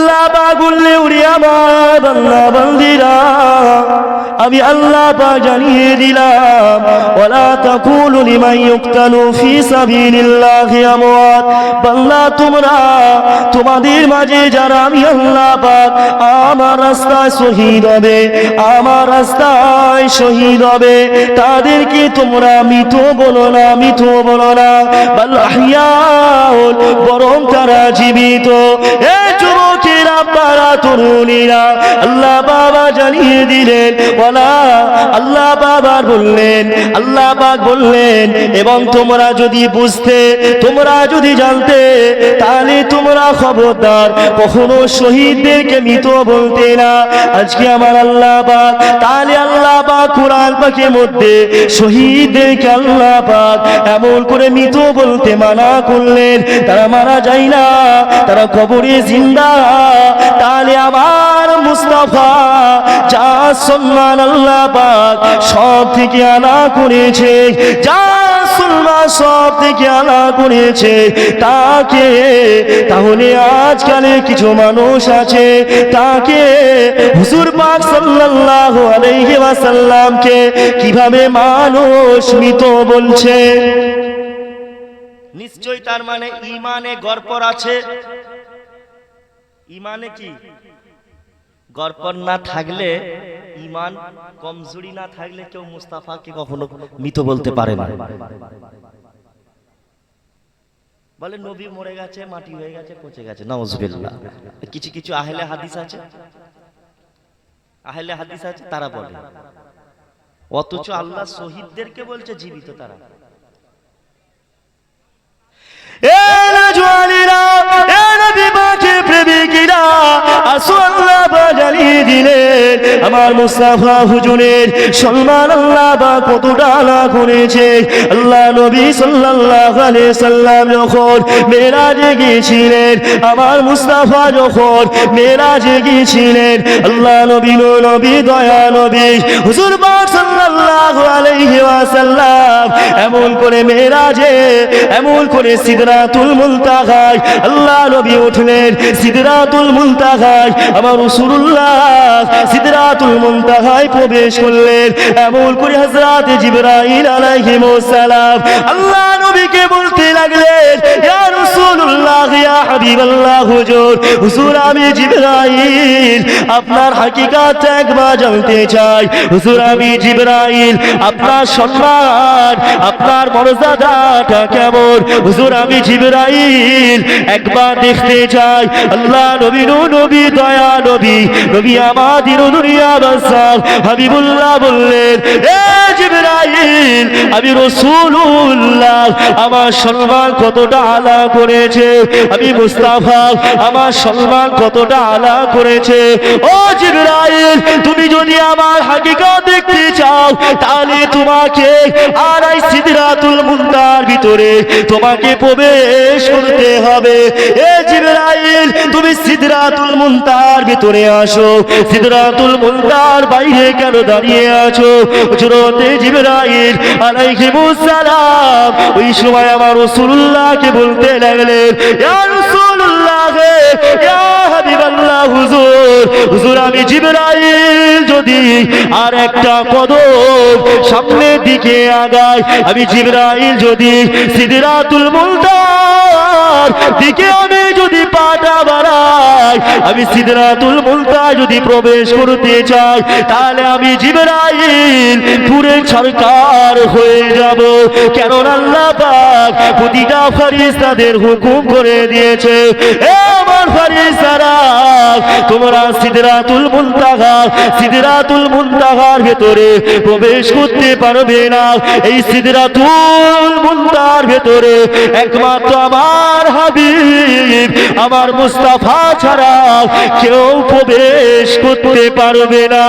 আল্লাহ পাক বললে ওরে আমার বান্দা বান্দীরা আমি আল্লাহ পাক জানিয়ে দিলাম ওয়ালা তাকুলু লিমান ইউকতালু ফি সাবিলিল্লাহি আমওয়াত বান্দা তোমরা তোমাদের মাঝে যারা আমি আল্লাহ পাক আমার রাস্তায় শহীদ হবে আমার রাস্তায় শহীদ হবে তাদেরকে তোমরা মৃত বলো না মৃত বলো না বাল আহইয়াউন বরং তারা জীবিত এ যুবকেরা পারা তরুণীরা আল্লাহ বাবা জানিয়ে দিলেন ওয়ালা আল্লাহ বাবা বললেন আল্লাহ পাক বললেন এবং তোমরা যদি বুঝতে তোমরা যদি জানতে তাহলে তোমরা খবরদার কখনো শহীদদেরকে মৃত বলতে না আজকে আমার আল্লাহ পাক তাহলে আল্লাহ পাক কুরআন পাকের মধ্যে শহীদদেরকে আল্লাহ পাক এমন করে মৃত বলতে মানা করলেন তারা মারা যায় না তারা কবরে জিন্দা তাহলে আমার মুস্তাফা যা সম্মান আল্লাহ পাক সব থেকে আলা করেছে যা সম্মান সব থেকে আলা করেছে তাকে তাহলে আজকালে কিছু মানুষ আছে তাকে হুজুর পাক সাল্লাল্লাহু আলাইহি ওয়াসাল্লামকে কিভাবে মানুষ মৃত বলছে নিশ্চয় তার মানে ঈমানে গড়পড় আছে ঈমানে কি গড়পড় না থাকলে ঈমান কমজোরি না থাকলে কেউ মুস্তাফাকে কখনো মৃত বলতে পারে না বলে নবী মরে গেছে মাটি হয়ে গেছে পচে গেছে নাউজুবিল্লাহ কিছু কিছু আহলে হাদিস আছে তারা বলে অথচ আল্লাহ শহীদদেরকে বলছে জীবিত তারা এ নজওয়ানেরা এ নবী পাকের প্রেমিকেরা আসো আল্লাহ পাক জানিয়ে দিলেন আমার মুস্তাফা হুজুরের সম্মান আল্লাহ পাক কতটা আলা করেছে আল্লাহ নবী সাল্লাল্লাহু আলাইহি সাল্লাম যখন মেরাজে গিয়েছিলেন আমার মুস্তাফা যখন মেরাজে গিয়েছিলেন আল্লাহ নবী দয়া নবী হুজুর পাক সাল্লাল্লাহু আলাইহি ওয়াসাল্লাম এমন করে মেরাজে এমন করে সিদরাতুল মুনতাহায় আল্লাহ নবী উঠলেন সিদরাতুল মুনতাহায় আমার রাসূলুল্লাহ সিদরাতুল মুনতাহায় প্রবেশ করলেন এমন করে হযরত জিবরাইল আলাইহিস সালাম আল্লাহ নবীকে বলতে লাগলেন ইয়া রাসূলুল্লাহ ইয়া হাবিবাল্লাহ হুজুর আমি জিবরাইল আপনার হাকিকাত একবার জানতে চাই হুজুর আমি জিবরাইল আপনার সম্মান আপনার মর্যাদাটা কেমন হুজুর আমি জিবরাইল একবার দেখতে চাই আল্লাহ নবী দয়া নবী আমাদের দুনিয়া বাদশাহ হাবিবুল্লাহ বললেন এ জিবরাইল আমি রাসূলুল্লাহ আমার সম্মান কতটা আলা করেছে আমি মুস্তাফা আমার সম্মান কতটা আলা করেছে ও জিবরাইল তুমি যদি আমার হাকিকত দেখতে চাও তাহলে তোমাকে আর এই সিদরাতুল মুনতাহার ভিতরে তোমাকে প্রবেশ করতে হবে এ জিবরাইল তুমি সিদরাতুল মুনতাহার ভিতরে আসো সিদরাতুল মুনতাহার বাইরে কেন দাঁড়িয়ে আছো হযরত জিবরাইল আলাইহিস সালাম ওই সময় আমার রাসূলুল্লাহকে বলতে লাগলেন ইয়া রাসূলুল্লাহ ইয়া হাবিবাল্লাহ হুজুর আমি জিবরাইল যদি আর একটা কদম সামনের দিকে আগাই আমি জিবরাইল যদি সিদরাতুল মুনতাহার দিকে আমি যদি পাটা বাড়াই আমি সিদরাতুল মুনতাহা যদি প্রবেশ করতে চাই তাহলে আমি জিবরাইল পুরে সরকার হয়ে যাব কেন আল্লাহ পাক প্রতিটা ফেরেশতাদের হুকুম করে দিয়েছে এ আমার ফেরেশতারা তোমরা সিদরাতুল মুনতাহার ভেতরে প্রবেশ করতে পারবে না এই সিদরাতুল মুনতাহার ভেতরে একমাত্র আমার হাবিব আমার মুস্তাফা ছাড়া কেউ প্রবেশ করতে পারবে না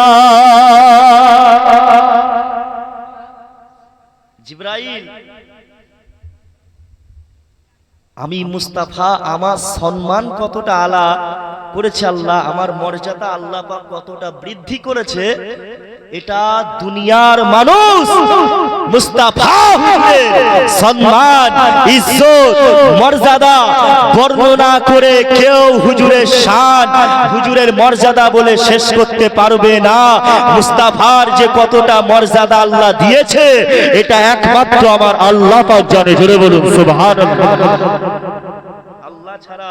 জিবরাইল আমি মুস্তাফা আমার সম্মান কতটা আলা করেছে আল্লাহ আমার মর্যাদা আল্লাহ পাক কতটা বৃদ্ধি করেছে এটা দুনিয়ার মানুষ মুস্তাফা হুজুরের সম্মান ইজ্জত মর্যাদা বর্ণনা করে কেউ হুজুরের শান হুজুরের মর্যাদা বলে শেষ করতে পারবে না। মুস্তাফার যে কতটা মর্যাদা আল্লাহ দিয়েছে এটা একমাত্র আমার আল্লাহ পাক জানে। জোরে বলুন সুবহানাল্লাহ। আল্লাহ ছাড়া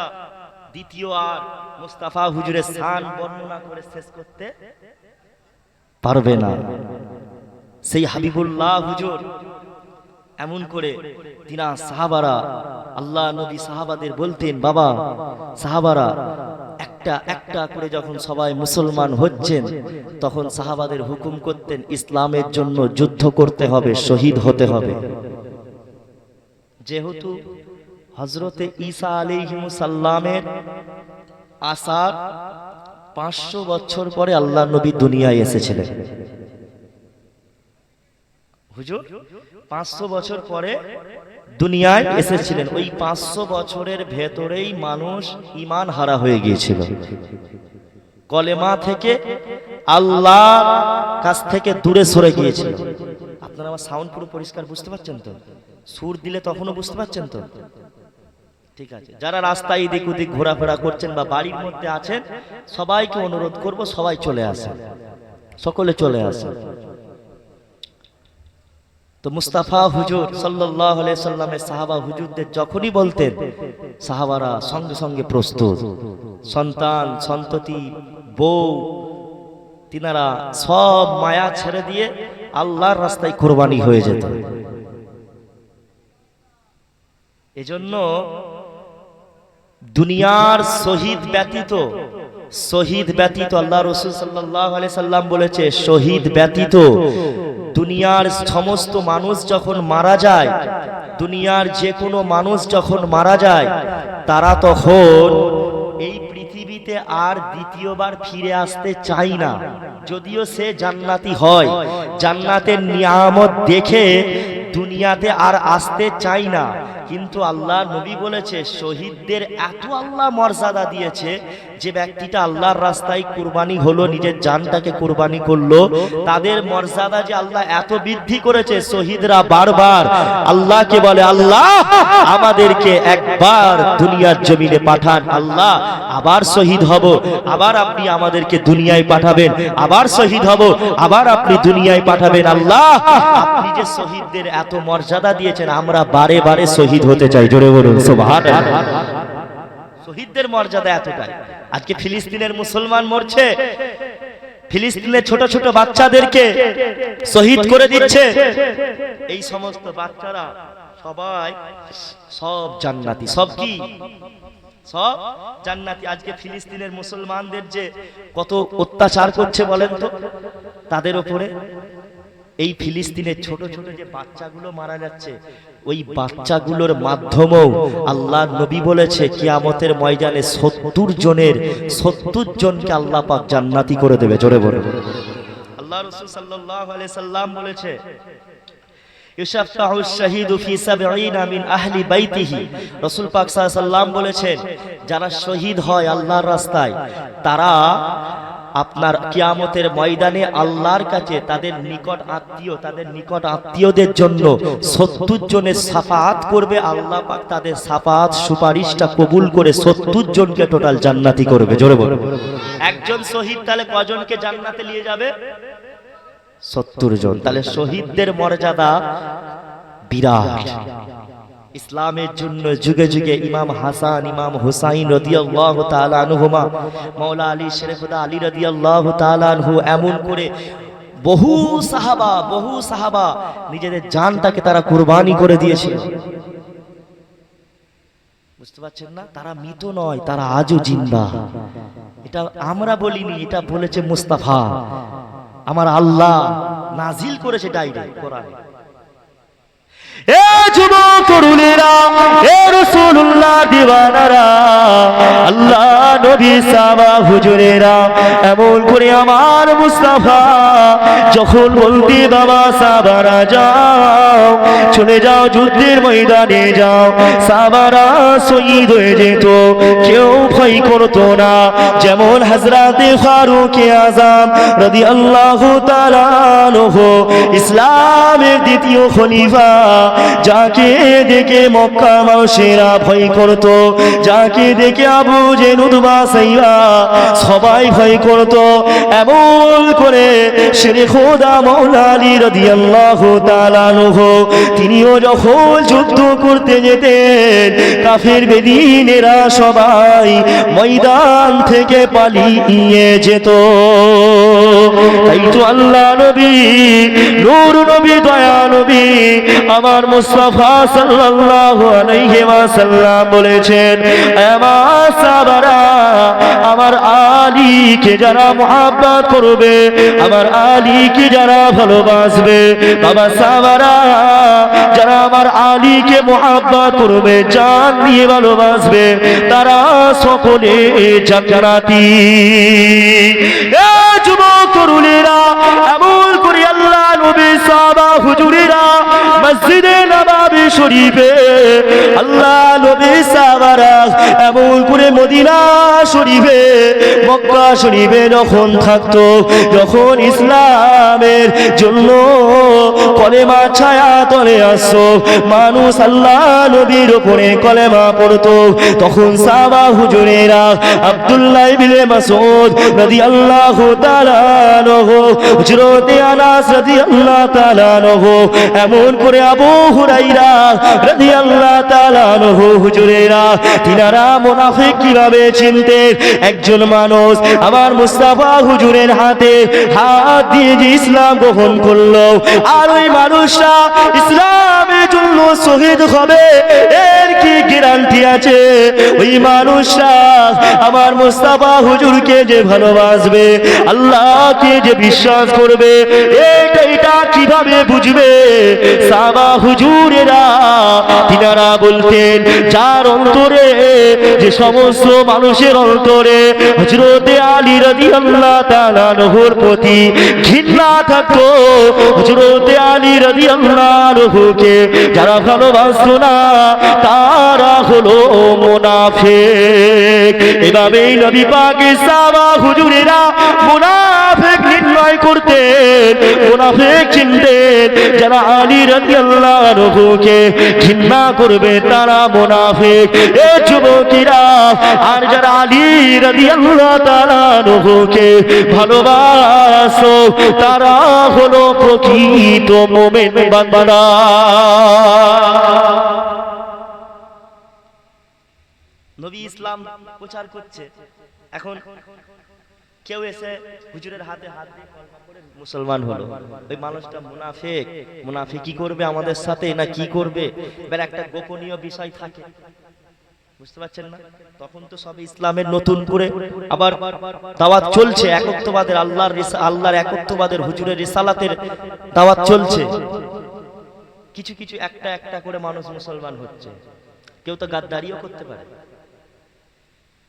দ্বিতীয় আর মুস্তাফা হুজুরের শান বর্ণনা করে শেষ করতে পারবে না। সেই হাবিবুল্লাহ হুজুর এমন করে তিনা সাহাবারা আল্লাহ নবী সাহাবাদের বলতেন, বাবা সাহাবারা একটা একটা করে যখন সবাই মুসলমান হচ্ছেন তখন সাহাবাদের হুকুম করতেন ইসলামের জন্য যুদ্ধ করতে হবে, শহীদ হতে হবে। যেহেতু হযরতে ঈসা আলাইহিস সালামের আসার 500 বছর পরে আল্লাহ নবী দুনিয়ায় এসেছিলেন। হুজুর 500 বছর পরে দুনিয়ায় এসেছিলেন। ওই 500 বছরের ভেতরেই মানুষ ঈমান হারা হয়ে গিয়েছিল, কলেমা থেকে আল্লাহর কাছ থেকে দূরে সরে গিয়েছিল। আপনারা আমার সাউন্ড পুরো পরিষ্কার বুঝতে পারছেন তো? সুর দিলে তখনও বুঝতে পারছেন তো? ঠিক আছে। যারা রাস্তায় এদিক ওদিক ঘোরাফেরা করছেন বা বাড়ির মধ্যে আছেন সবাইকে অনুরোধ করব সবাই চলে আসেন, সকলে চলে আসেন। তো মুস্তাফা হুজুর সাল্লাল্লাহু আলাইহি সাল্লামের সাহাবা হুজুরদের যখনই বলতেন সাহাবারা সঙ্গে সঙ্গে প্রস্তুত, সন্তান সন্ততি বউ তিনারা সব মায়া ছেড়ে দিয়ে আল্লাহর রাস্তায় কুরবানি হয়ে যেত। এজন্য দুনিয়ার শহীদ ব্যতীত আল্লাহ রাসূল সাল্লাল্লাহু আলাইহি সাল্লাম বলেছে শহীদ ব্যতীত দুনিয়ার সমস্ত মানুষ যখন মারা যায়, দুনিয়ার যে কোনো মানুষ যখন মারা যায় তারা তখন এই পৃথিবীতে আর দ্বিতীয়বার ফিরে আসতে চায় না। যদিও সে জান্নাতি হয়, জান্নাতের নিয়ামত দেখে দুনিয়াতে আর আসতে চাই না, কিন্তু আল্লাহ নবী বলেছে শহীদদের এত আল্লাহ মর্যাদা দিয়েছে যে ব্যক্তিটা আল্লাহর রাস্তায় কুরবানি হলো, নিজের জানটাকে কুরবানি করলো, তাদের মর্যাদা যে আল্লাহ এত বৃদ্ধি করেছে। শহীদরা বারবার আল্লাহকে বলে আল্লাহ আমাদেরকে একবার দুনিয়ার জমিনে পাঠান, আল্লাহ আবার শহীদ হব, আবার আপনি আমাদেরকে দুনিয়ায় পাঠাবেন, আবার শহীদ হব, আবার আপনি দুনিয়ায় পাঠাবেন। আল্লাহ আপনি যে শহীদদের এত মর্যাদা দিয়েছেন আমরা বারে বারে শহীদ হতে চাই। জোরে বলুন সুবহানাল্লাহ। শহীদদের মর্যাদা এতটাই। আজকে ফিলিস্তিনের মুসলমান মরছে, ফিলিস্তিনের ছোট ছোট বাচ্চাদেরকে শহীদ করে দিচ্ছে। এই সমস্ত বাচ্চারা সবাই সব জান্নাতি, সব কি সব জান্নাতি। আজকে ফিলিস্তিনের মুসলমানদের যে কত অত্যাচার করছে বলেন তো তাদের উপরে। এই ফিলিস্তিনের ছোট ছোট যে বাচ্চাগুলো মারা যাচ্ছে ওই বাচ্চাগুলোর মাধ্যমেও আল্লাহ নবী বলেছে কিয়ামতের ময়দানে 70 জনকে আল্লাহ পাক জান্নাতি করে দেবে। জোরে বলে আল্লাহ রাসূল সাল্লাল্লাহু আলাইহি সাল্লাম বলেছে ইউশাফাউ শাহীদু ফি 70 মিন আহলি বাইতিহি। রাসূল পাক সাল্লাল্লাহু আলাইহি সাল্লাম বলেছেন যারা শহীদ হয় আল্লাহর রাস্তায় তারা আপনার কিয়ামতের ময়দানে আল্লাহর কাছে তাদের নিকট আত্মীয়দের জন্য 70 জনের শাফাআত করবে। আল্লাহ পাক তাদের শাফাআত সুপারিশটা কবুল করে 70 জনকে টোটাল জান্নাতি করবে। জোরে বলো একজন শহীদ তাহলে কজনকে জান্নাতে নিয়ে যাবে? 70 জন। তাহলে শহীদদের মর্যাদা বিরাট। ইসলামের জন্য যুগে যুগে ইমাম হাসান ইমাম হুসাইন রাদিয়াল্লাহু তাআলা আনহুমা, মাওলা আলী শরীফুল্লাহ আলী রাদিয়াল্লাহু তাআলা আনহু এমন করে বহু সাহাবা নিজেদের জানটাকে তারা কুরবানি করে দিয়েছিল। বুঝতে পারছেন না? তারা মৃত নয়, তারা আজও জিন্দা। এটা আমরা বলিনি, এটা বলেছে মুস্তাফা, আমার আল্লাহ নাজিল করেছে ডাইরেক্ট কোরআনে। এ যুবক তরুণেরা, এ রাসূলুল্লাহ দিওয়ানারা, আল্লাহ নবী সাহাবা হুজুরেরা এমন করে আমার মুস্তাফা যখন বলতে বাবা সাহাবারা যাও চলে যাও যুদ্ধের ময়দানে যাও, সাহাবারা শহীদ হয়ে যেত, কেউ ভয় করতো না। যেমন হযরতে ফারুক আযম রাদিয়াল্লাহু তাআলা আনহু ইসলামের দ্বিতীয় খলিফা, যাকে দেখে মক্কা মানুষেরা ভয় করত, যাকে দেখে আবু জেহেল উতবা সাইবা সবাই ভয় করত, এমন করে শেরে খোদা মাওলা আলী রাদিয়াল্লাহু তাআলা আনহু তিনিও যখন যুদ্ধ করতে যেতেন কাফের বেদিনেরা সবাই ময়দান থেকে পালিয়ে যেত। তাই তো আল্লাহ নবী নূর নবী দয়া নবী আমার মুস্তাফা সাল্লাল্লাহু আলাইহি ওয়াসাল্লাম বলেছেন, আমার সাহাবারা আমার আলীকে যারা মুহাব্বত করবে, আমার আলীকে যারা ভালোবাসবে, বাবা সাহাবারা যারা আমার আলীকে মুহাব্বত করবে, জান দিয়ে ভালোবাসবে, তারা সকলে জান্নাতি। এ যুবক তরুণেরা এমন করে আল্লাহ নবী সাহাবা হুজুরেরা মসজিদে নববী শরীফে আল্লাহ নবী সাহাবারা এমন করে মদিনা শরীফে মক্কা শরীফে যখন থাকতো, যখন ইসলামের জন্য কলেমা ছায়া তলে আসতো, মানুষ আল্লাহ নবীর উপরে কলেমা পড়তো, তখন সাহাবা হুজুরেরা আব্দুল্লাহ ইবনে মাসউদ রাদিয়াল্লাহু তাআলা আনহু, হযরতে আনাস রাদিয়াল্লাহু তাআলা আনহু, এমন করে আবু হুরায়রা রাদিয়াল্লাহু তাআলা আনহু হুজুরেরা তিনারা মুনাফিক কিভাবে চিনতেন। একজন মানুষ আমার মুস্তাফা হুজুরের হাতে হাত দিয়ে যে ইসলাম গ্রহণ করলো, আর ওই মানুষটা ইসলামের জন্য শহীদ হবে, এর কি গ্যারান্টি আছে? ওই মানুষটা আমার মুস্তাফা হুজুরকে যে ভালোবাসবে, আল্লাহকে যে বিশ্বাস করবে, এটা কিভাবে বুঝবে? সাহাবা হুজুরেরা তিনারা বলতেন, যার অন্তরে যে সমস্ত মানুষের অন্তরে হযরতে আলী রাদিয়াল্লাহু তাআলা আনহুর প্রতি ঘৃণা থাকতো, হযরতে আলী রাদিয়াল্লাহু আনহুকে যারা ভালোবাসতো না তারা হলো মুনাফিক। এভাবেই নবী পাকের সাহাবা হুজুরেরা মুনাফিক নির্ণয় করতেন, মুনাফিক চিনতেন, যারা আলী রাদিয়াল্লাহু আনহুকে ঘৃণা করবে তারা মুনাফিক। এ যুবকেরা, আর যারা আলী রাদিয়াল্লাহু তাআলা আনহুকে ভালোবাসো তারা হলো প্রকৃত মুমিন বান্দা। নবী ইসলাম প্রচার করছে, এখন কেউ এসে হুজুরের হাতে হাত দিয়ে কলমা পড়ে মুসলমান হলো, ওই মানুষটা মুনাফিক। মুনাফিক কি করবে আমাদের সাথে না কি করবে, এবার একটা গোপনীয় বিষয় থাকে, বুঝতে পারছেন না? তখন তো সব ইসলামের নতুন করে আবার দাওয়াত চলছে, একত্ববাদের আল্লাহর একত্ববাদের হুজুরের রিসালাতের দাওয়াত চলছে, কিছু কিছু একটা একটা করে মানুষ মুসলমান হচ্ছে, কেউ তো গাদ্দারিও করতে পারে।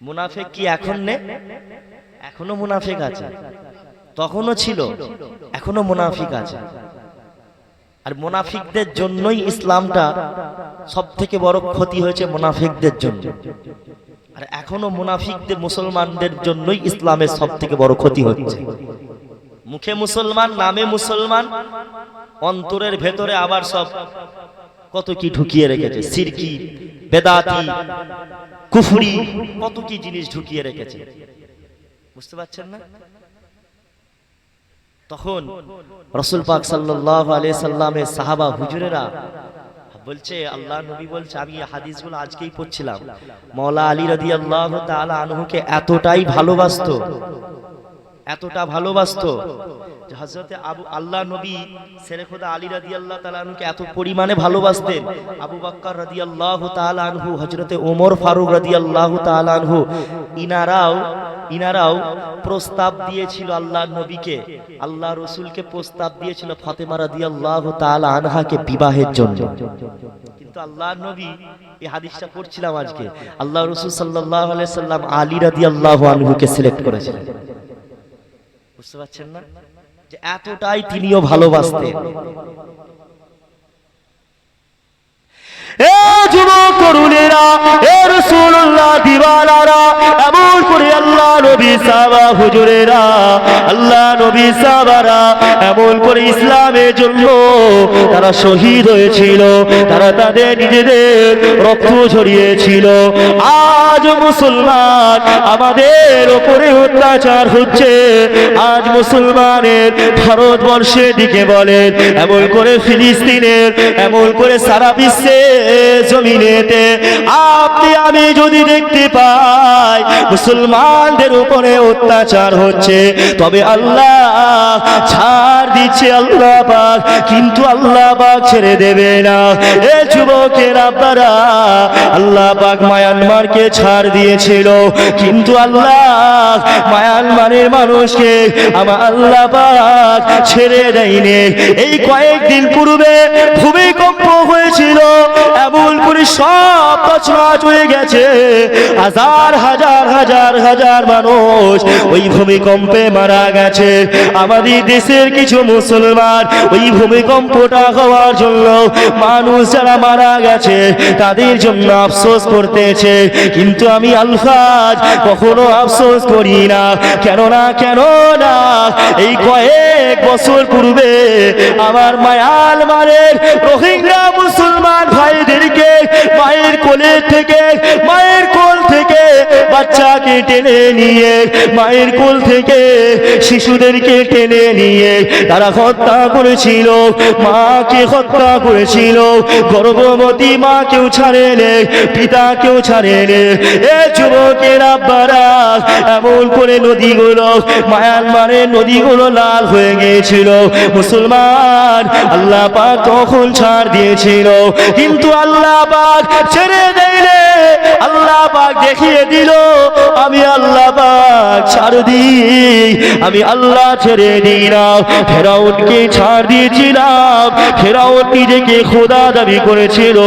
মুনাফিক কি এখন নেই? এখনো মুনাফিক আছে, তখনও ছিল, এখনো মুনাফিক আছে। আর মুনাফিকদের জন্যই ইসলামটা সব থেকে বড় ক্ষতি হয়েছে, মুনাফিকদের জন্য। আর এখনো মুনাফিকদের মুসলমানদের জন্যই ইসলামের সব থেকে বড় ক্ষতি হচ্ছে। মুখে মুসলমান, নামে মুসলমান, অন্তরের ভেতরে আবার সব কত কি ঢুকিয়ে রেখেছে, শিরকি, বেদাতি, কুফরি, কত কি জিনিস ঢুকিয়ে রেখেছে, বুঝতে পারছেন না? তখন রাসূল পাক সাল্লাল্লাহু আলাইহি সাল্লামের সাহাবা হুজুরেরা বলছে, আল্লাহ নবী বলছে, আমি হাদিসগুলো আজকেই পড়ছিলাম, মাওলা আলী রাদিয়াল্লাহু তাআলা আনহুকে এতটাই ভালোবাসতো, এতটা ভালোবাসতো যে হযরতে আল্লাহ নবী শেরে খোদা আলী রাদিয়াল্লাহু তাআলা আনহুকে এত পরিমাণে ভালোবাসতেন, আবু বকর রাদিয়াল্লাহু তাআলা আনহু, হযরতে ওমর ফারুক রাদিয়াল্লাহু তাআলা আনহু, ইনারাও প্রস্তাব দিয়েছিল আল্লাহ নবীকে, আল্লাহ রাসূলকে প্রস্তাব দিয়েছিল ফাতেমা রাদিয়াল্লাহু তাআলা আনহাকে বিবাহের জন্য। কিন্তু আল্লাহর নবী, এই হাদিসটা পড়ছিলাম আজকে, আল্লাহ রাসূল সাল্লাল্লাহু আলাইহি সাল্লাম আলী রাদিয়াল্লাহু আনহুকে সিলেক্ট করেছিলেন। বুঝতে পারছেন না যে এতটাই তিনিও ভালোবাসতেন। এ যুবক তরুণেরা, এ রাসূলুল্লাহ দিওয়ানারা, এমন করে আল্লাহ নবী সাহাবা হুজুরেরা, আল্লাহ নবী সাহাবারা এমন করে ইসলামের জন্য তারা শহীদ হয়েছিল, তারা তাদের নিজেদের রক্ত ঝরিয়েছিল। আজ মুসলমান আমাদের উপরে অত্যাচার হচ্ছে। আজ মুসলমানের ভারতবর্ষের দিকে বলেন, এমন করে ফিলিস্তিনের, এমন করে সারা বিশ্বে জমিনেতে আপনি আমি যদি দেখতে পাই মুসলমানদের উপরে অত্যাচার হচ্ছে, তবে আল্লাহ ছাড় দিচ্ছে আল্লাহ পাক, কিন্তু আল্লাহ পাক ছেড়ে দেবে না। এ যুবকের আপনারা, আল্লাহ পাক মায়ানমারকে ছাড় দিয়েছিল, কিন্তু আল্লাহ মায়ানমারের মানুষকে আমার আল্লাহ পাক ছেড়ে দেয়নি। এই কয়েকদিন পূর্বে ভূমিকম্প হয়েছিল, এমন করে সব তছনছ হয়ে গেছে। হাজার হাজার হাজার হাজার মানুষ ওই ভূমিকম্পে মারা গেছে। আমাদের দেশের কিছু মুসলমান ওই ভূমিকম্পটা হওয়ার জন্য মানুষ যারা মারা গেছে তাদের জন্য আফসোস করতেছে, কিন্তু আমি আলফাজ কখনো আফসোস করি না। কেন না এই কয়েক বছর পূর্বে আমার মায়ানমারের রোহিঙ্গা মুসলমান ভাইদেরকে মায়ের কোল থেকে বাচ্চাকে টেনে নিয়ে, মায়ের কোল থেকে শিশুদেরকে টেনে নিয়ে তারা হত্যা করেছিল, মাকে হত্যা করেছিল। গর্ভবতী মাকেও ছাড়েনে, পিতাকেও ছাড়েনে। এ যুবকের আব্বারা, এমন করে নদীগুলো, মায়ানমারের নদীগুলো লাল হয়ে গিয়েছিল। মুসলমান আল্লাহ পাক তখন ছাড় দিয়েছিল, কিন্তু আল্লাহ পাক ছেড়ে দেয়নি। আল্লাহ পাক দেখিয়ে দিল, আমি আল্লাহ পাক ছাড় দিই, আমি আল্লাহ ছেড়ে দিই না। ফেরাউনকে ছাড় দিয়েছিলাম, ফেরাউন নিজেকে খোদা দাবি করেছিল।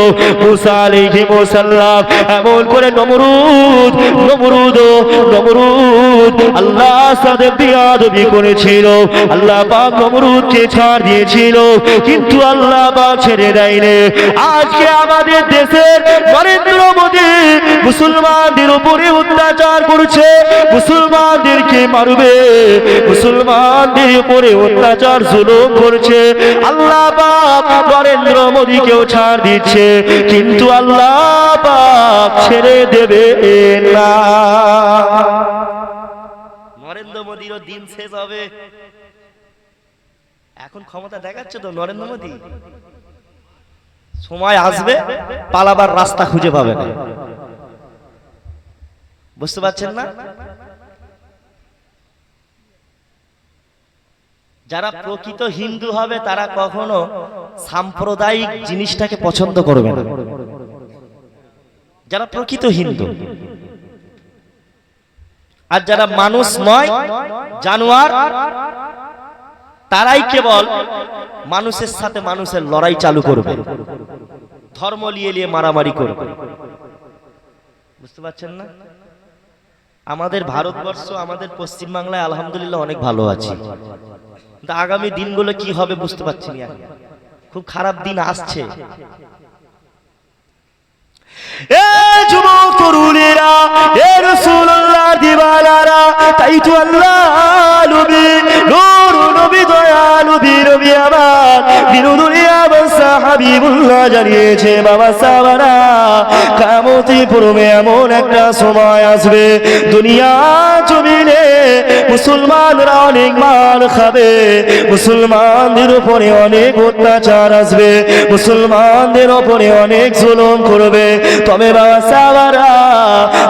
মুসা আলাইহিস সালাম এমন করে নমরুদ আল্লাহর সাথে বিয়াদবি করেছিল। আল্লাহ পাক নমরুদকে ছাড় দিয়েছিল, কিন্তু আল্লাহ পাক ছেড়ে দেয়নি। আজকে আমাদের দেশের নরেন্দ্র মোদী মুসলমানদের উপরে অত্যাচার করছে, মুসলমানদেরকে মারবে, মুসলমানদের উপরে অত্যাচার জুলুম করছে। আল্লাহ পাক নরেন্দ্র মোদীকেও ছাড় দিচ্ছে, কিন্তু আল্লাহ পাক ছেড়ে দেবে না। নরেন্দ্র মোদীরও দিন শেষ হবে। এখন ক্ষমতা দেখাচ্ছে তো নরেন্দ্র মোদী, সময় আসবে পালাবার রাস্তা খুঁজে পাবে না। বুঝতে পারছেন না? যারা প্রকৃত হিন্দু হবে তারা কখনো সাম্প্রদায়িক জিনিসটাকে পছন্দ করবে না। যারা প্রকৃত হিন্দু, আর যারা মানুষ নয়, জানোয়ার, তারাই কেবল মানুষের সাথে মানুষের লড়াই চালু করবে, ধর্ম নিয়ে মারামারি করবে। বুঝতে পারছেন না? আমাদের ভারতবর্ষ, আমাদের পশ্চিমবাংলায় আলহামদুলিল্লাহ অনেক ভালো আছি, কিন্তু আগামী দিনগুলো কি হবে বুঝতে পারছি না। খুব খারাপ দিন আসছে। এ যুবক তরুণেরা, এ রাসূলুল্লাহ দিওয়ানারা, তাই তো আল্লাহ নবী, নূর নবী, দয়ালু নবী আমার বিরুদুনিয়া বাদশা হাবিবুল্লাহ জানিয়েছে, বাবা সাহাবারা, কিয়ামতের পূর্বে এমন একটা সময় আসবে দুনিয়া জমিনে মুসলমানরা অনেক মার খাবে, মুসলমানদের উপরে অনেক অত্যাচার আসবে, মুসলমানদের উপরে অনেক জুলুম করবে। তবে বাবা সাহাবারা,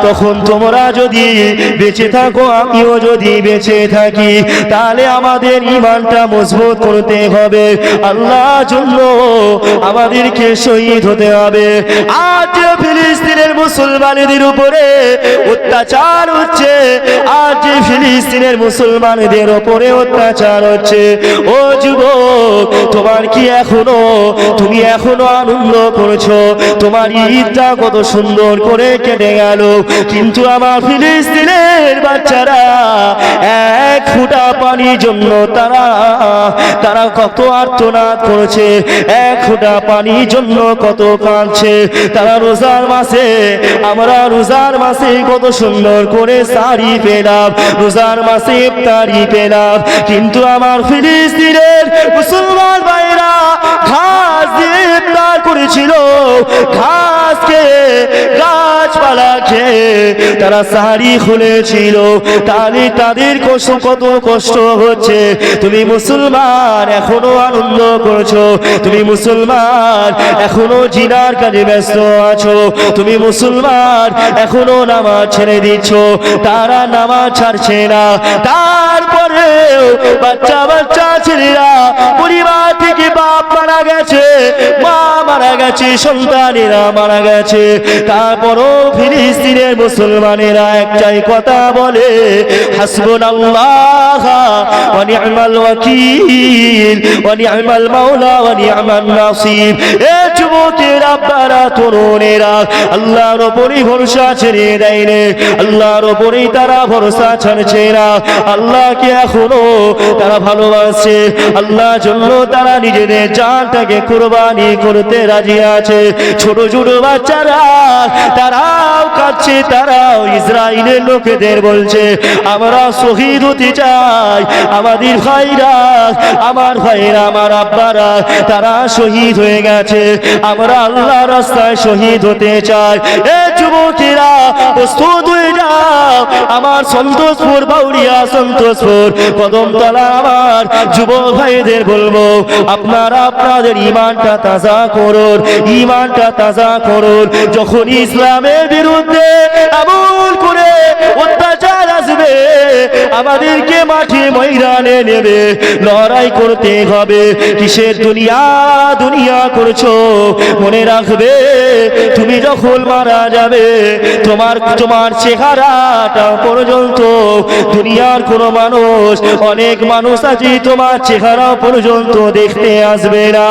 তখন তোমরা যদি বেঁচে থাকো, আমিও যদি বেঁচে থাকি, তাহলে আমাদের ঈমানটা মজবুত করতে হবে। আল্লাহর জন্য আমাদেরকে শহীদ হতে হবে। আজ ফিলিস্তিনের মুসলমানদের উপরে অত্যাচার হচ্ছে, আজ ফিলিস্তিনের মুসলমানদের ওপরে অত্যাচার হচ্ছে। ও যুবক, তোমার কি তুমি এখনো আনন্দ করছো? তোমার ঈদটা কত সুন্দর করে কেটে গেল, কিন্তু আমার ফিলিস্তিনের বাচ্চারা এক ফোঁটা পানির জন্য তারা কত আর্তনাদ করেছে, এক ফোঁটা পানির জন্য কত কাঁদছে। তারা রোজার মাসে, আমরা রোজার মাসে কত সুন্দর করে সারি পেলাম, রোজার মাসে ইফতারি পেলাম, কিন্তু আমার ফিলিস্তিনের মুসলমান ভাইরা ঘাস দিয়ে ইফতার করেছিল, ঘাস খেয়ে, গাছপালা খেয়ে তারা সাহারি খুলেছিল। তাহলে তাদের কত কষ্ট হচ্ছে। তুমি মুসলমান এখনো আনন্দ করছো, তুমি মুসলমান এখনো জিনার কাজে ব্যস্ত আছো, তুমি মুসলমান এখনো নামাজ ছেড়ে দিচ্ছ, তারা নামাজ ছাড়ছে না। তারপরেও বাচ্চা বাচ্চা ছেলেরা, পরিবার থেকে বাপ মারা গেছে, মা মারা গেছে, সন্তানেরা মারা গেছে, তারপরও ফিলিস্তিনের মুসলমানেরা একটাই কথা বলে, হাসবুনাল্লাহ ওয়া নি'মাল ওয়াকিল ওয়া নি'মাল মাওলা ওয়া নি'মান নাসির। এ যুবকেরা, আব্বারা, তরুণেরা, আল্লাহর উপরই ভরসা ছেড়ে দেয় না, আল্লাহর উপরই তারা ভরসা ছাড়ছে না। আল্লাহকে এখনো তারা ভালোবাসে, আল্লাহর জন্য তারা নিজেদের জানটাকে কুরবানি করতে রাজি আছে। ছোট ছোট বাচ্চারা তারাও কাঁদছে, তারাও ইসরায়েলের লোকেদের বলছে, আমরা শহীদ হতে চাই। আমাদের ভাইরা, আমার ভাইরা, আমার আব্বারা তারা শহীদ হয়ে গেছে, আমরা আল্লাহর রাস্তায় শহীদ হতে চাই। এ যুবকেরা, প্রস্তুত হয়ে যাও। আমার সন্তোষপুর, বাউরিয়া সন্তোষপুর, কদমতলা আমার যুবক ভাইদের বলবো, আপনারা আপনাদের ঈমানটা তাজা করুন, ঈমানটা তাজা করুন। যখন ইসলামের বিরুদ্ধে এমন করে অত্যাচার আসবে, আমাদেরকে মাঠে ময়দানে নেবে, লড়াই করতে হবে। কিসের দুনিয়া দুনিয়া করছো? মনে রাখবে, তুমি যখন মারা যাবে, তোমার চেহারাটা পর্যন্ত দুনিয়ার কোনো মানুষ, অনেক মানুষ আছে তোমার চেহারা পর্যন্ত দেখতে আসবে না,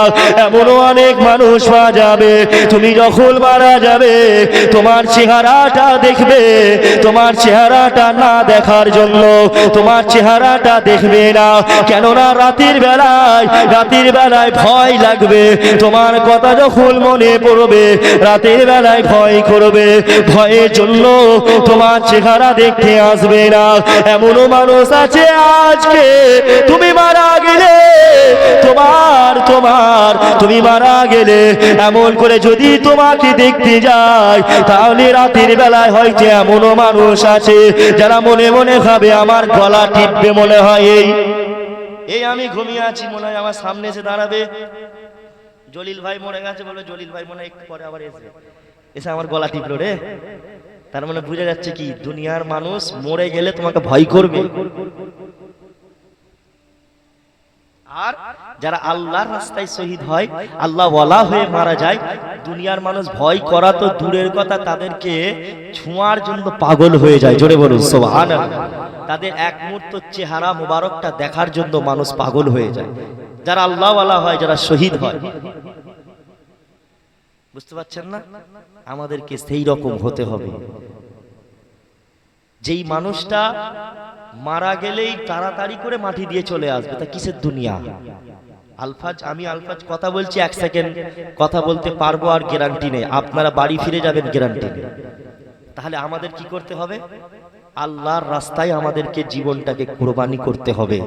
এমনও অনেক মানুষ পাওয়া যাবে। তুমি যখন মারা যাবে, তোমার চেহারাটা দেখবে, তোমার চেহারাটা না দেখার জন্য তোমার চেহারাটা দেখবে না। কেননা রাতের বেলায় ভয় লাগবে, তোমার কথা যখন মনে পড়বে, রাতের বেলায় ভয় করবে, ভয়ের জন্য তোমার চেহারা দেখতে আসবে না। এমনও মানুষ আছে, আজকে তুমি মারা গেলে, তুমি মারা গেলে এমন করে যদি তোমাকে দেখতে যায়, তাহলে রাতের বেলায় হয়তো এমনও মানুষ আছে যারা মনে মনে ভাবে আমার গলা টিপবে, মনে হয় এই আমি ঘুমিয়ে আছি, মনে হয় আমার সামনে এসে দাঁড়াবে। জলিল ভাই মরে গেছে, বলে জলিল ভাই মনে হয় একটু পরে আবার এসে আমার গলা টিপলো রে। তার মানে বুঝা যাচ্ছে কি, দুনিয়ার মানুষ মরে গেলে তোমাকে ভয় করবে। আর যারা আল্লাহর রাস্তায় শহীদ হয়, আল্লাহ ওয়ালা হয়ে মারা যায়, দুনিয়ার মানুষ ভয় করা তো দূরের কথা, তাদেরকে ছোঁয়ার জন্য পাগল হয়ে যায়। জোরে বলুন সুবহানাল্লাহ। তাদের এক মুহূর্ত চেহারা মুবারকটা দেখার জন্য মানুষ পাগল হয়ে যায়। যারা আল্লাহ ওয়ালা হয়, যারা শহীদ হয়, বুঝতে পারছেন না? আমাদেরকে সেই রকম হতে হবে। যেই মানুষটা মারা গেলেই তাড়াতাড়ি করে মাটি দিয়ে চলে আসবে, তা কিসের দুনিয়া? আমি আলফাজ কথা বলছি, 1 সেকেন্ড কথা বলতে পারবো আর গ্যারান্টি নেই, আপনারা বাড়ি ফিরে যাবেন গ্যারান্টি নেই। তাহলে আমাদের কি করতে হবে? আল্লাহর রাস্তায় আমাদেরকে জীবনটাকে কুরবানি করতে হবে।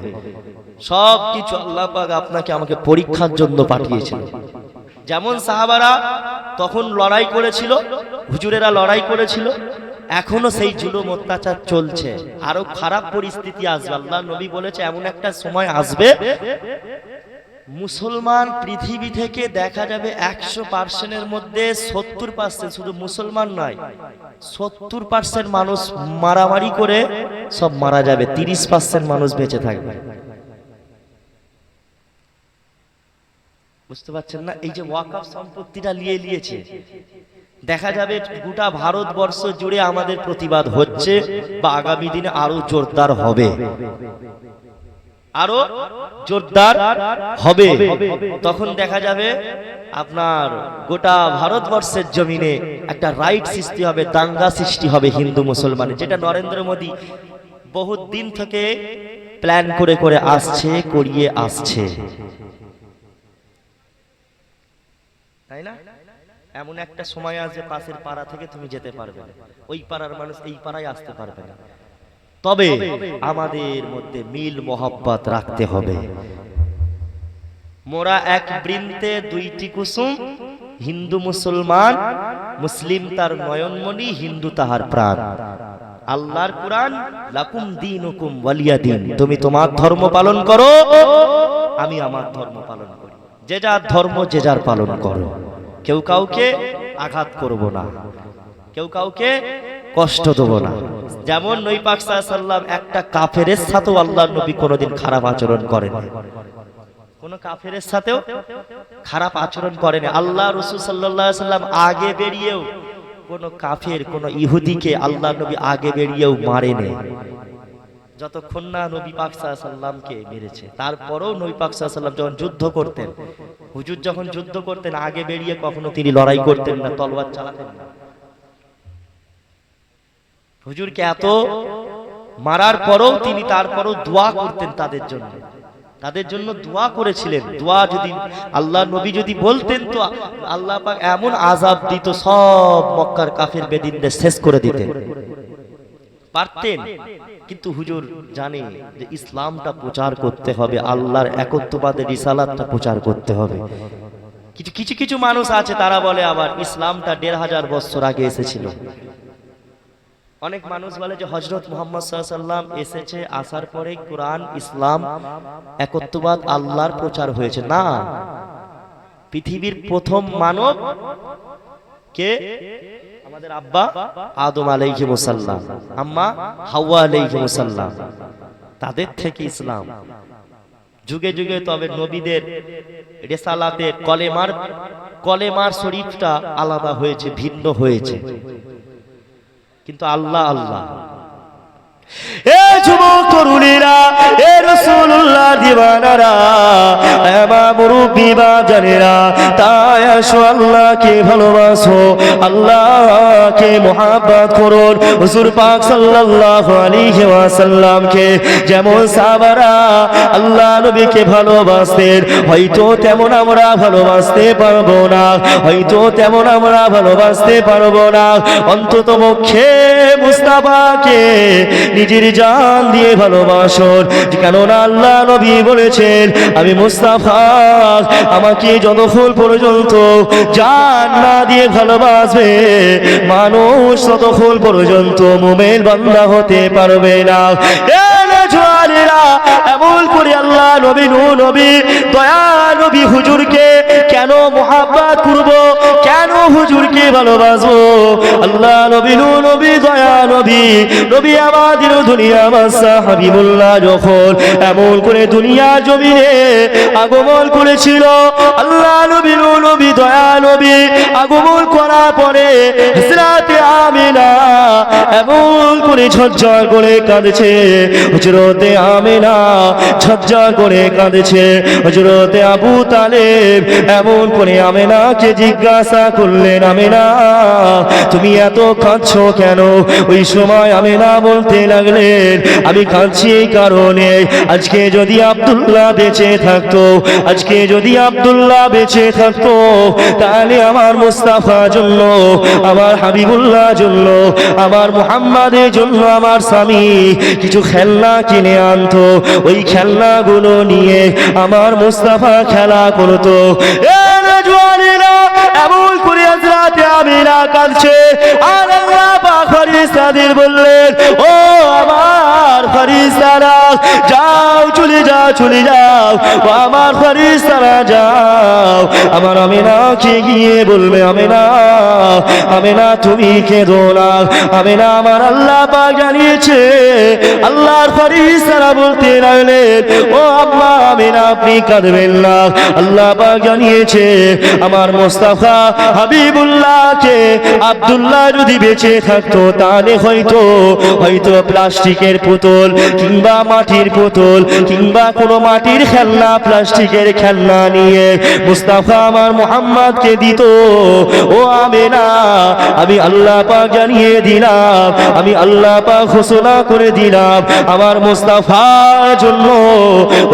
সব কিছু আল্লাহ পাক আপনাকে আমাকে পরীক্ষার জন্য পাঠিয়েছিল। যেমন সাহাবারা তখন লড়াই করেছিল, হুজুরেরা লড়াই করেছিল, এখনো সেই জুলুম অত্যাচার চলছে, আরো খারাপ পরিস্থিতি আসবে। আল্লাহ নবী বলেছে এমন একটা সময় আসবে, মুসলমান পৃথিবী থেকে দেখা যাবে 100%-এর মধ্যে 70%, শুধু মুসলমান নয়, 70% মানুষ মারামারি করে সব মারা যাবে, 30% মানুষ বেঁচে থাকবে। বুঝতে পারছেন না? এই যে ওয়াকফ সম্পত্তিটা নিয়েছে, দেখা যাবে গোটা ভারতবর্ষ জুড়ে আমাদের প্রতিবাদ হচ্ছে বা আগামী দিনে আরো জোরদার হবে, আরো জোরদার হবে। তখন দেখা যাবে আপনার গোটা ভারতবর্ষের জমিনে একটা রাইট সৃষ্টি হবে, দাঙ্গা সৃষ্টি হবে হিন্দু মুসলমানের, যেটা নরেন্দ্র মোদী বহুত দিন থেকে প্ল্যান করে করে আসছে, করিয়ে আসছে, তাই না? এমন একটা সময় আসবে পাশের পাড়া থেকে তুমি যেতে পারবে না, ওই পাড়ার মানুষ এই পাড়ায় আসতে পারবে না। তবে আমাদের মধ্যে মিল মোহাব্বত রাখতে হবে। মোরা এক বৃন্তে দুইটি কুসুম, হিন্দু মুসলমান, মুসলিম তার নয়নমণি, হিন্দু তাহার প্রাণ। আল্লাহর কুরআন, লাকুম দীনুকুম ওয়ালিয়া দিন, তুমি তোমার ধর্ম পালন করো, আমি আমার ধর্ম পালন করি, যে যার ধর্ম যে যার পালন করো, কেউ কাউকে আঘাত করব না, কেউ কাউকে কষ্ট দেব না। যেমন নবী পাক সাল্লাল্লাহু আলাইহি ওয়াসাল্লাম একটা কাফেরের সাথেও আল্লাহর নবী কোনোদিন খারাপ আচরণ করেন, কোন কাফেরের সাথেও খারাপ আচরণ করেন। আল্লাহ রাসূল সাল্লাল্লাহু আলাইহি ওয়াসাল্লাম আগে বেরিয়েও কোন কাফের, কোন ইহুদিকে আল্লাহর নবী আগে বেরিয়েও মারেনি, যতক্ষণ না নবী পাক সাল্লাল্লাহু আলাইহি ওয়াসাল্লামকে মেরেছে। তারপরেও নবী পাক সাল্লাল্লাহু আলাইহি ওয়াসাল্লাম যখন যুদ্ধ করতেন, হুজুর যখন যুদ্ধ করতেন, আগে বেরিয়ে কখনো তিনি লড়াই করতেন না, তলোয়ার চালাতেন না। হুজুরকে এত মারার পরেও তিনি তারপরও দোয়া করতেন তাদের জন্য, তাদের জন্য দোয়া করেছিলেন। দোয়া যদি আল্লাহ নবী যদি বলতেন তো আল্লাহ পাক এমন আযাব দিত, সব মক্কার কাফের বেদিনদের শেষ করে দিতেন পারতেন। কিন্তু হুজুর জানে যে ইসলামটা প্রচার করতে হবে, আল্লাহর একত্ববাদের রিসালাতটা প্রচার করতে হবে। কিছু কিছু মানুষ আছে তারা বলে আবার ইসলামটা ১৫০০ বছর আগে এসেছিল। অনেক মানুষ বলে যে হযরত মুহাম্মদ সাল্লাল্লাহু আলাইহি ওয়াসাল্লাম এসেছে, আসার পরে কোরআন, ইসলাম, একত্ববাদ, আল্লাহর প্রচার হয়েছে। না, পৃথিবীর প্রথম মানব কে? আমাদের আব্বা আদম আলাইহিস সালাম, আম্মা হাওয়া আলাইহিস সালাম, তাদের থেকে ইসলাম। যুগে যুগে তবে নবীদের রিসালাতের কলেমার শরীফটা আলাদা হয়েছে, ভিন্ন হয়েছে, কিন্তু আল্লাহ আল্লাহ। এ যুবক তরুণীরা, এ রাসূলুল্লাহ দিওয়ানারা, এ মা মুরব্বি বাজানেরা, তাই আসো আল্লাহকে ভালোবাসো, আল্লাহকে মুহাব্বত করুন। হুজুর পাক সাল্লাল্লাহু আলাইহি ওয়াসাল্লামকে যেমন সাহাবারা আল্লাহ নবীকে ভালোবাসতেন, হয়তো তেমন আমরা ভালোবাসতে পারবো না, হয়তো তেমন আমরা ভালোবাসতে পারবো না, অন্তত পক্ষে মুস্তাফাকে নিজের জান দিয়ে ভালোবাসুন। কেননা আল্লাহ নবী বলেছেন, আমি মুস্তাফা, আমাকে যতক্ষণ পর্যন্ত জান না দিয়ে ভালোবাসবে মানুষ, ততক্ষণ পর্যন্ত মুমিন বান্দা হতে পারবে না। এমন করে আল্লাহ নবী, নবী দয়া নবী হুজুরকে কেন মুহাব্বত করব, কেন হুজুরকে ভালোবাসবো? আল্লাহ নবী, নবী দয়া নবী, নবী আমাদের দুনিয়া মাসা হাবিবুল্লাহ যখন এমন করে দুনিয়া জমিনে আগমন করেছিল, আল্লাহ নবী, নবী দয়া নবী আগমন করার পরে হযরতে আমিনা এমন করে ঝরঝর করে কাঁদছে, হযরতে আমিনা ঝরঝর করে কাঁদছে। হযরতে আবু তালেব এমন করে আমিনাকে জিজ্ঞাসা করলেন, আমিনা তুমি এত কাঁদছো কেন? ওই সময় আমিনা বলতে লাগলেন, আমি কাঁদছি এই কারণে, আজকে যদি আব্দুল্লাহ বেঁচে থাকতো, আজকে যদি আব্দুল্লাহ বেঁচে থাকতো, তাহলে আমার মুস্তাফার জন্য, আমার হাবিবুল্লাহ জন্য, আমার মুহাম্মাদের জন্য আমার স্বামী কিছু খেলনা কিনে আনতো, ওই খেলনাগুলো নিয়ে আমার মুস্তাফা খেলা করতো। এমন করে হযরতে আমিনা কাঁদছে, আর আল্লাহ পাক ফেরেশতাদের বললেন, ও আমার ফেরেশতারা, যাও চলে চলে যাও, ও আমার ফেরেশতারা যাও, আমার আমিনাকে গিয়ে বলবে আমিনা, আমিনা তুমি কেঁদো না। আমিনা আমার আল্লাহ পাক জানিয়েছে, আল্লাহর ফেরেশতারা বলতে লাগলেন, ও আম্মা আমিনা আপনি কাঁদবেন না। আল্লাহ পাক জানিয়েছে আমার মুস্তাফা হাবিবুল্লাহকে আব্দুল্লাহ যদি বেঁচে থাকতো তাহলে হয়তো প্লাস্টিকের পুতুল কিংবা মাটির পুতুল কিংবা কোনো মাটির খেলনা, প্লাস্টিকের খেলনা নিয়ে মুস্তাফা আমার মুহাম্মদকে দিত। ও আমিনা আমি আল্লাহ পাক জানিয়ে দিলাম, আমি আল্লাহ পাক ঘোষণা করে দিলাম, আমার মুস্তাফার জন্য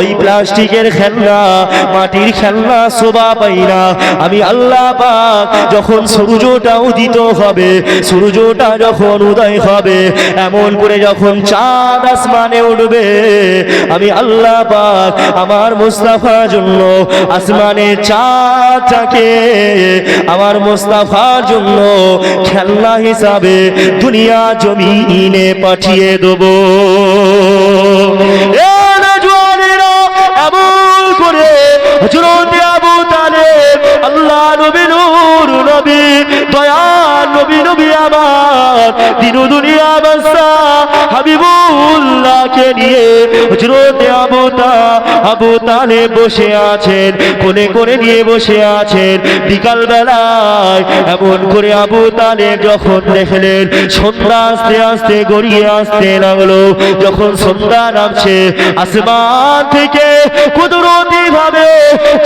ওই প্লাস্টিকের খেলনা মাটির খেলনা শোভা পাই না। আমি আল্লাহ পাক যখন সূর্যটা উদিত হবে, সূর্যটা যখন উদয় হবে, এমন করে যখন চাঁদ আসমানে উঠবে, আমি আল্লাহ পাক আমার মুস্তাফার জন্য আসমানের চাঁদটাকে আমার মুস্তাফার জন্য খেলনা হিসাবে দুনিয়া জমিনে পাঠিয়ে দেবো। এমন করে হযরত আবু তালেব আল্লাহ নবী নূর নবী দয়াল নবী নবী আমার দিন দুনিয়া বাদশা হাবিবুল্লাহকে নিয়ে হযরত আবু তালেব বসে আছেন, কোণে কোণে নিয়ে বসে আছেন। বিকাল বেলায় এমন করে আবু তালেব যখন দেখলেন সন্ধ্যা আস্তে আস্তে গড়িয়ে আসতে লাগলো, যখন সন্ধ্যা নামছে আসমান থেকে কুদরতি ভাবে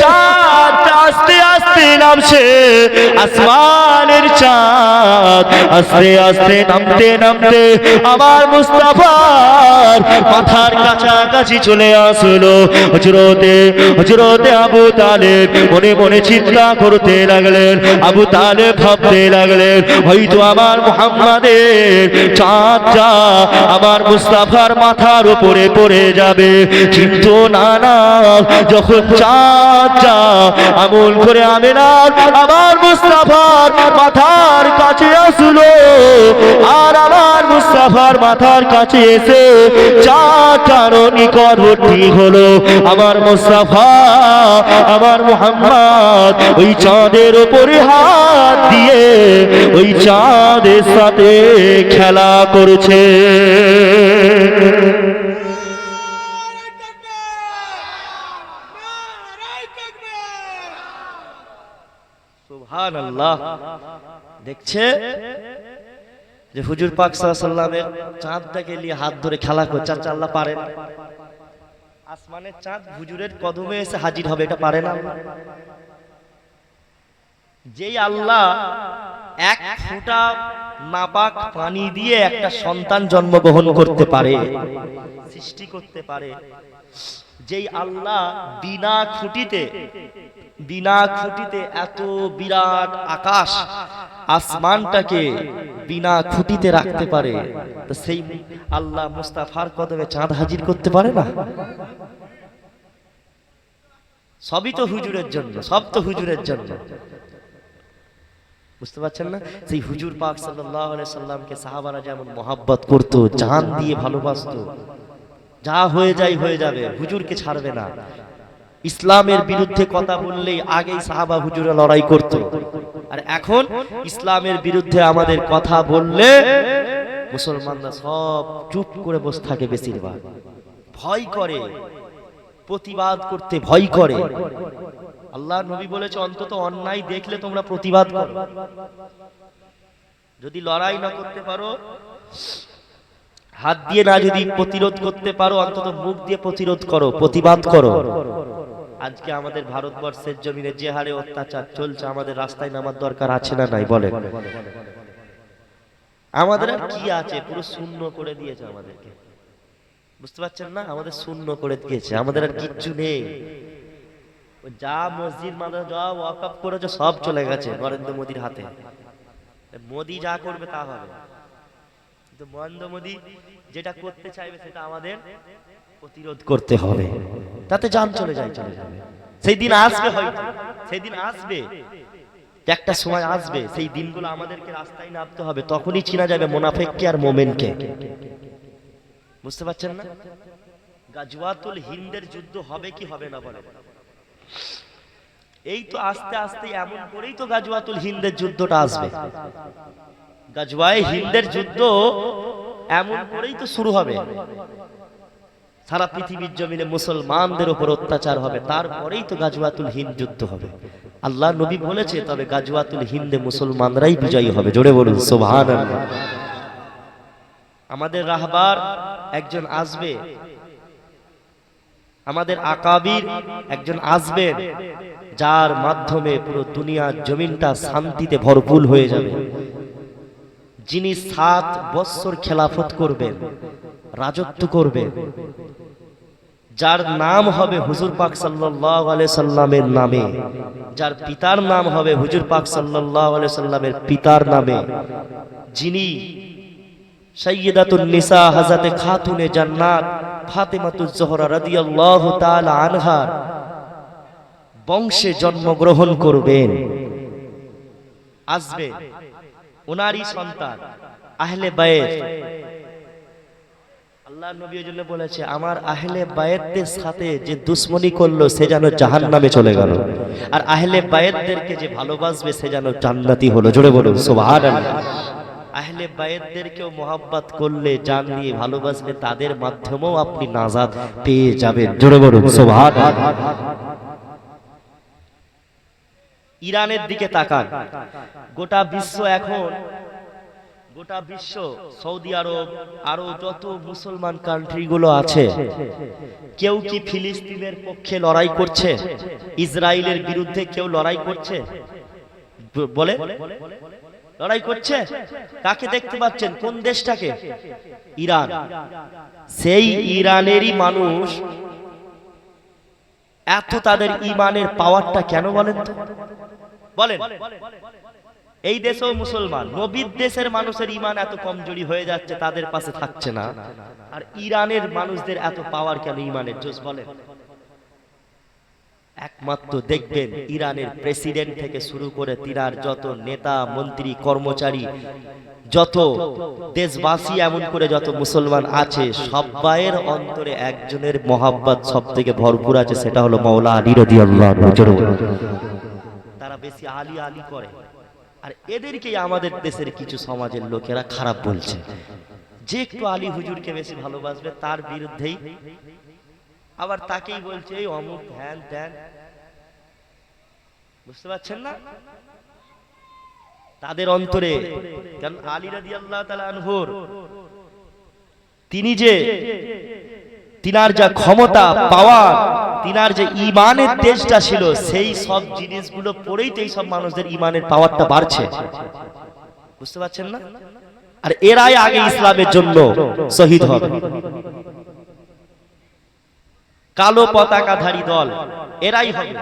চাঁদ আস্তে আস্তে নামছে, আসমানের চাঁদ আস্তে আস্তে নামতে নামতে আমার মুস্তাফার মাথার কাছাকাছি চলে আসলো। হযরতে আবু তালেব মনে মনে চিন্তা করতে লাগলেন, আবু তালেব ভাবতে লাগলেন হয়তো আমার মুহাম্মাদের চাঁদটা আমার মুস্তাফার মাথার উপরে পড়ে যাবে। কিন্তু না না, যখন চাঁদটা আমল করে আমিনার আমার মুস্তাফার মাথার কাছে আসলো, আর আমার মুস্তাফার মাথার কাছে এসে চাঁদটার নিকটবর্তী হলো, আমার মুস্তাফা আমার মুহাম্মদ ওই চাঁদের উপরে হাত দিয়ে ওই চাঁদের সাথে খেলা করছে। সুবহানাল্লাহ। দেখছে যে হুজুর পাক সাল্লাল্লাহু আলাইহি ওয়াসাল্লামের চাঁদটাকে নিয়ে হাত ধরে খেলা করছে। আল্লাহ পারেন আসমানের চাঁদ হুজুরের কদমে এসে হাজির হবে, এটা পারে না। যেই আল্লাহ এক ফোঁটা নাপাক পানি দিয়ে একটা সন্তান জন্মগ্রহণ করতে পারে, সৃষ্টি করতে পারে, যেই আল্লাহ বিনা খুঁটিতে এত বিরাট আকাশ আসমানটাকে বিনা খুঁটিতে রাখতে পারে, তো সেই আল্লাহ মুস্তাফার কদমে চাঁদ হাজির করতে পারে না? সবই তো হুজুরের জন্য, সব তো হুজুরের জন্য। বুঝতে পারছেন না? সেই হুজুর পাক সাল্লাল্লাহু আলাইহি সাল্লামকে সাহাবারা যেমন মহব্বত করতো, জান দিয়ে ভালোবাসতো, যা হয়ে যায় হয়ে যাবে, হুজুরকে ছাড়বে না। ইসলামের বিরুদ্ধে কথা বললেই আগেই সাহাবা হুজুরা লড়াই করত, আর এখন ইসলামের বিরুদ্ধে আমাদের কথা বললে মুসলমানরা সব চুপ করে বসে থাকে, বেশিরভাগ ভয় করে, প্রতিবাদ করতে ভয় করে। আল্লাহ নবী বলেছে অন্তত অন্যায় দেখলে তোমরা প্রতিবাদ করো, যদি লড়াই না করতে পারো, হাত দিয়ে না যদি প্রতিরোধ করতে পারো, অন্তত মুখ দিয়ে প্রতিরোধ করো, প্রতিবাদ করো। আজকে আমাদের ভারতবর্ষের জমিনে যে হারে অত্যাচার চলছে, আমাদের রাস্তায় নামার দরকার আছে না নাই বলেন? আমাদের আর কি আছে? পুরো শূন্য করে দিয়েছে আমাদেরকে, বুঝতে পারছেন না? আমাদের শূন্য করে দিয়েছে, আমাদের আর কিচ্ছু নেই। যা মসজিদ মাদ্রাসা যা ওয়াকফ করেছে সব চলে গেছে নরেন্দ্র মোদীর হাতে। মোদী যা করবে তা হবে, কিন্তু নরেন্দ্র মোদী যেটা করতে চাইবে সেটা আমাদের প্রতিরোধ করতে হবে, তাতে জান চলে যাবে। সেই দিন আসবে, হয়তো সেই দিন আসবে, একটা সময় আসবে, সেই দিনগুলো আমাদেরকে রাস্তায় নামতে হবে, তখনই চিনা যাবে মুনাফিককে আর মুমিনকে। বুঝতে পারছেন না? গাজওয়াতুল হিন্দের যুদ্ধ হবে কি হবে না বলেন? এই তো আস্তে আস্তে এমন করেই তো গাজওয়াতুল হিন্দের যুদ্ধটা আসবে। গাজওয়ায়ে হিন্দের যুদ্ধ এমন করেই তো শুরু হবে। সারা পৃথিবীর জমিনে মুসলমানদের উপর অত্যাচার হবে, তারপরেই তো গাজওয়াতুল হিন্দ যুদ্ধ হবে। আল্লাহ নবী বলেছে, তবে গাজওয়াতুল হিন্দে মুসলমানরাই বিজয়ী হবে। জোরে বলুন সুবহানাল্লাহ। আমাদের রাহবার একজন আসবে, আমাদের আকাবির একজন আসবেন, যার মাধ্যমে পুরো দুনিয়ার জমিনটা শান্তিতে ভরপুর হয়ে যাবে। যিনি 7 বৎসর খেলাফত করবেন, রাজত্ব করবেন, যার নাম হবে হুজুর পাক সাল্লাল্লাহু আলাইহি সাল্লামের নামে, যার পিতার নাম হবে হুজুর পাক সাল্লাল্লাহু আলাইহি সাল্লামের পিতার নামে, যিনি সাইয়্যিদাতুন নিসা হযরতে খাতুনে জান্নাত ফাতেমাতুজ জোহরা রাদিয়াল্লাহু তাআলা আনহার বংশে জন্মগ্রহণ করবেন, আসবে। ওনারই সন্তান আহলে বায়েত। আল্লাহ নবী ওই জন্য বলেছে, আমার আহলে বায়েতদের সাথে যে দুশ্মনী করলো সে যেন জাহান্নামে চলে গেল, আর আহলে বায়েতদেরকে যে ভালোবাসবে সে যেন জান্নাতি হলো। জোরে বলুন সুবহানাল্লাহ। আহলে বায়েতদেরকেও মোহাব্বত করলে, জান দিয়ে ভালোবাসলে, তাদের মাধ্যমেও আপনি নাজাত পেয়ে যাবেন। জোরে বলুন সুবহানাল্লাহ। ইরানের দিকে তাকান। গোটা বিশ্ব এখন, গোটা বিশ্ব, সৌদি আরব, আরো যত মুসলমান কান্ট্রি গুলো আছে, কেউ কি ফিলিস্তিনের পক্ষে লড়াই করছে? ইসরায়েলের বিরুদ্ধে কেউ লড়াই করছে? বলে লড়াই করছে? কাকে দেখতে পাচ্ছেন? কোন দেশটাকে? ইরান। সেই ইরানেরই মানুষ এত তাদের ইমানের পাওয়ারটা কেন বলেন তো? বলেন। এই দেশেও মুসলমান, নবীর দেশের মানুষের ইমান এত কমজোরি হয়ে যাচ্ছে, তাদের পাশে থাকছে না, আর ইরানের মানুষদের এত পাওয়ার কেন ইমানের জোশ? বলেন। একমাত্র দেখবেন ইরানের প্রেসিডেন্ট থেকে শুরু করে তিনার যত নেতা মন্ত্রী কর্মচারী, যত দেশবাসী, এমন করে যত মুসলমান আছে, সবাইয়ের অন্তরে একজনের মহাব্বত সব থেকে ভরপুর আছে, সেটা হলো মাওলা আলী রাদিয়াল্লাহু আনহু। তারা বেশি আলী আলী করে, আর এদেরকেই আমাদের দেশের কিছু সমাজের লোকেরা খারাপ বলছে। যে একটু আলী হুজুরকে বেশি ভালোবাসবে তার বিরুদ্ধেই, আবার তাকেই বলছে এই অমুক ধ্যান ধ্যান। বুঝতে পারছেন না? তাদের অন্তরে, কারণ আলী রাদিয়াল্লাহু তাআলা আনহুর তিনি যে, তিনার যা ক্ষমতা পাওয়ার, তিনার যে ইমানের তেজটা ছিল, সেই সব জিনিসগুলো পড়েই তো এই সব মানুষদের ইমানের পাওয়ারটা বাড়ছে। বুঝতে পারছেন না? আর এরাই আগে ইসলামের জন্য শহীদ হবে। কালো পতাকাধারী দল এরাই হবে।